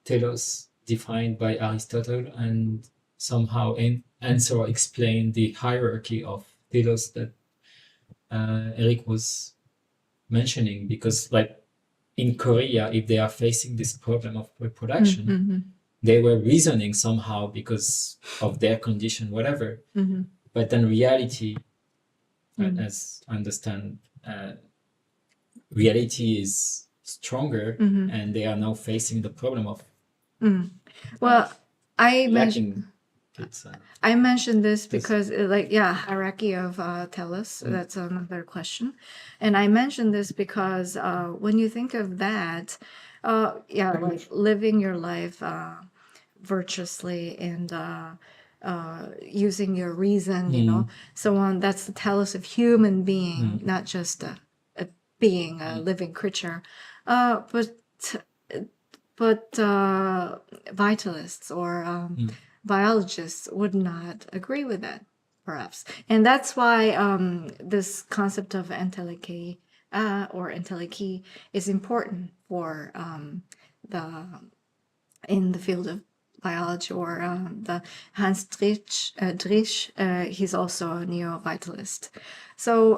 telos defined by Aristotle, and somehow answer or explain the hierarchy of telos that Eric was mentioning, because like in Korea, if they are facing this problem of reproduction, they were reasoning somehow because of their condition, whatever. But then reality, as I understand, reality is stronger, and they are now facing the problem of Well, I mentioned. lacking kids. I mentioned this because, hierarchy of telos, that's another question. And I mentioned this because when you think of that, like living your life virtuously and using your reason, you know, so on, that's the telos of human being, not just a being, a living creature. But vitalists or biologists would not agree with that, perhaps. And that's why this concept of entelechy or entelechy is important for in the field of biology, or the Hans Driesch, he's also a neo-vitalist. So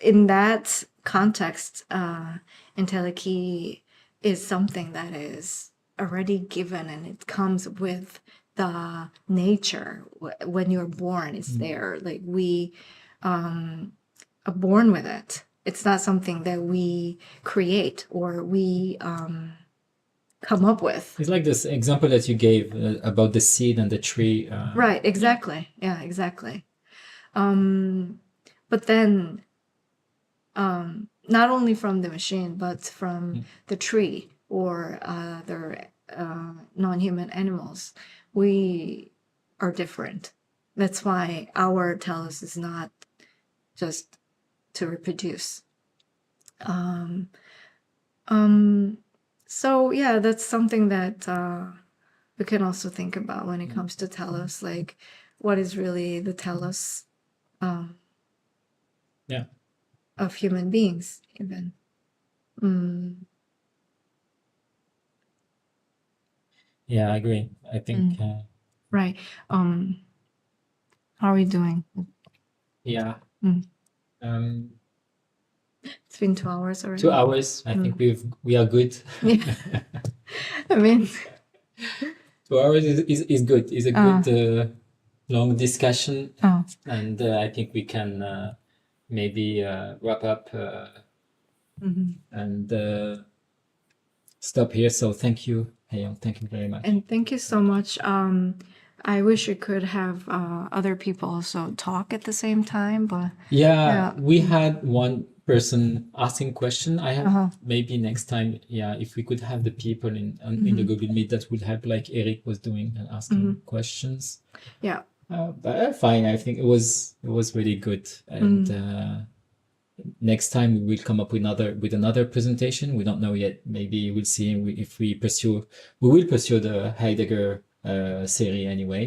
in that context, entelechy is something that is already given, and it comes with the nature. When you're born, it's there. Like we are born with it. It's not something that we create or we come up with. It's like this example that you gave about the seed and the tree. Right, exactly. Yeah, exactly. But then not only from the machine, but from the tree or other non-human animals, we are different. That's why our telos is not just to reproduce. So yeah, that's something that we can also think about when it comes to telos, like what is really the telos of human beings, even. Yeah, I agree. I think Right. How are we doing? yeah. It's been 2 hours already. 2 hours. I think we are good. I mean, 2 hours is good. It's a good long discussion, and I think we can maybe wrap up and stop here. So thank you, Hye Young. Thank you very much. And thank you so much. I wish we could have other people also talk at the same time, but yeah, we had one person asking question. I have Uh-huh. maybe next time, yeah, if we could have the people in the Google Meet, that would help, like Eric was doing, and asking questions. Yeah. But fine, I think it was really good. And next time we will come up with another presentation. We don't know yet. Maybe we'll see if we will pursue the Heidegger series anyway.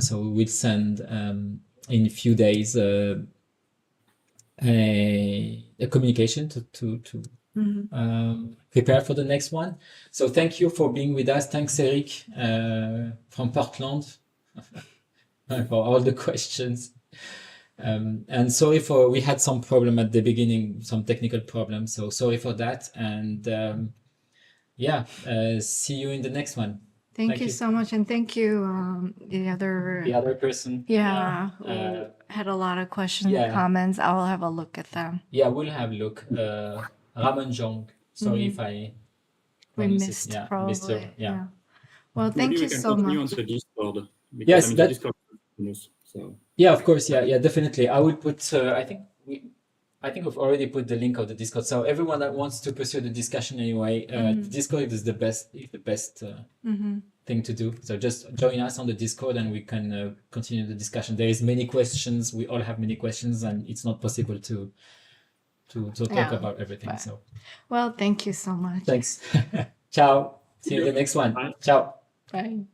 So we will send in a few days a communication to prepare for the next one. So thank you for being with us. Thanks, Eric, from Portland, for all the questions. And sorry we had some problem at the beginning, some technical problems. So sorry for that. And see you in the next one. Thank you so much, and thank you the other person. who had a lot of questions and comments. I'll have a look at them. Yeah, we'll have a look. Ramon Jong. Sorry if I We missed missed probably. her. Yeah. Well, thank Maybe you we can so continue much. on the Discord. Because, Yes, I mean, that- the Discord is continuous, so. Yeah, of course. Yeah, definitely. I will put. I think we've already put the link of the Discord. So everyone that wants to pursue the discussion anyway, the Discord is the best thing to do. So just join us on the Discord, and we can continue the discussion. There is many questions. We all have many questions, and it's not possible to talk about everything. But- So Well, thank you so much. thanks. Ciao. See you in the next one. Bye. Ciao. Bye.